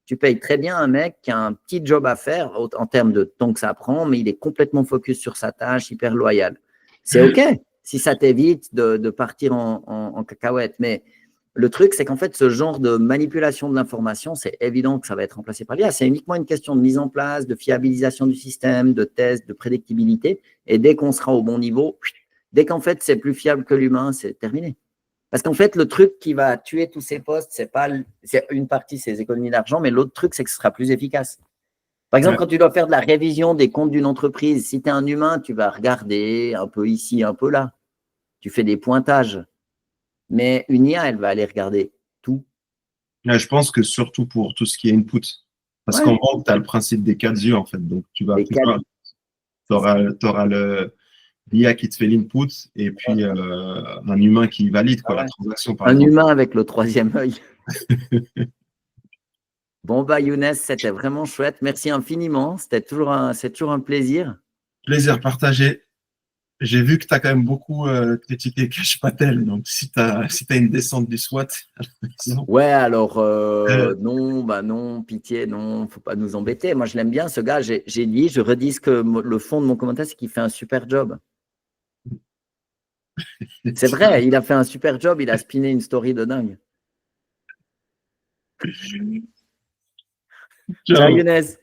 Tu payes très bien un mec qui a un petit job à faire en termes de temps que ça prend, mais il est complètement focus sur sa tâche, hyper loyal. C'est OK si ça t'évite de partir en cacahuète. Mais le truc, c'est qu'en fait, ce genre de manipulation de l'information, c'est évident que ça va être remplacé par l'IA. C'est uniquement une question de mise en place, de fiabilisation du système, de tests, de prédictibilité. Et dès qu'on sera au bon niveau, dès qu'en fait, c'est plus fiable que l'humain, c'est terminé. Parce qu'en fait, le truc qui va tuer tous ces postes, c'est une partie, c'est les économies d'argent, mais l'autre truc, c'est que ce sera plus efficace. Par exemple, quand tu dois faire de la révision des comptes d'une entreprise, si tu es un humain, tu vas regarder un peu ici, un peu là. Tu fais des pointages. Mais une IA, elle va aller regarder tout. Je pense que surtout pour tout ce qui est input. Parce qu'en banque, tu as le principe des 4 yeux, en fait. Donc, tu vas auras l'IA qui te fait l'input et puis un humain qui valide la transaction, par exemple. Un humain avec le troisième œil. Bon, Younes, c'était vraiment chouette. Merci infiniment. C'est toujours un plaisir. Plaisir partagé. J'ai vu que tu as quand même beaucoup critiqué Cash Patel. Donc, si tu as une descente du SWAT. Ouais, alors, non, pitié, non, faut pas nous embêter. Moi, je l'aime bien, ce gars. J'ai dit, je redis que le fond de mon commentaire, c'est qu'il fait un super job. C'est vrai, il a fait un super job. Il a spiné une story de dingue. Ciao, Younes.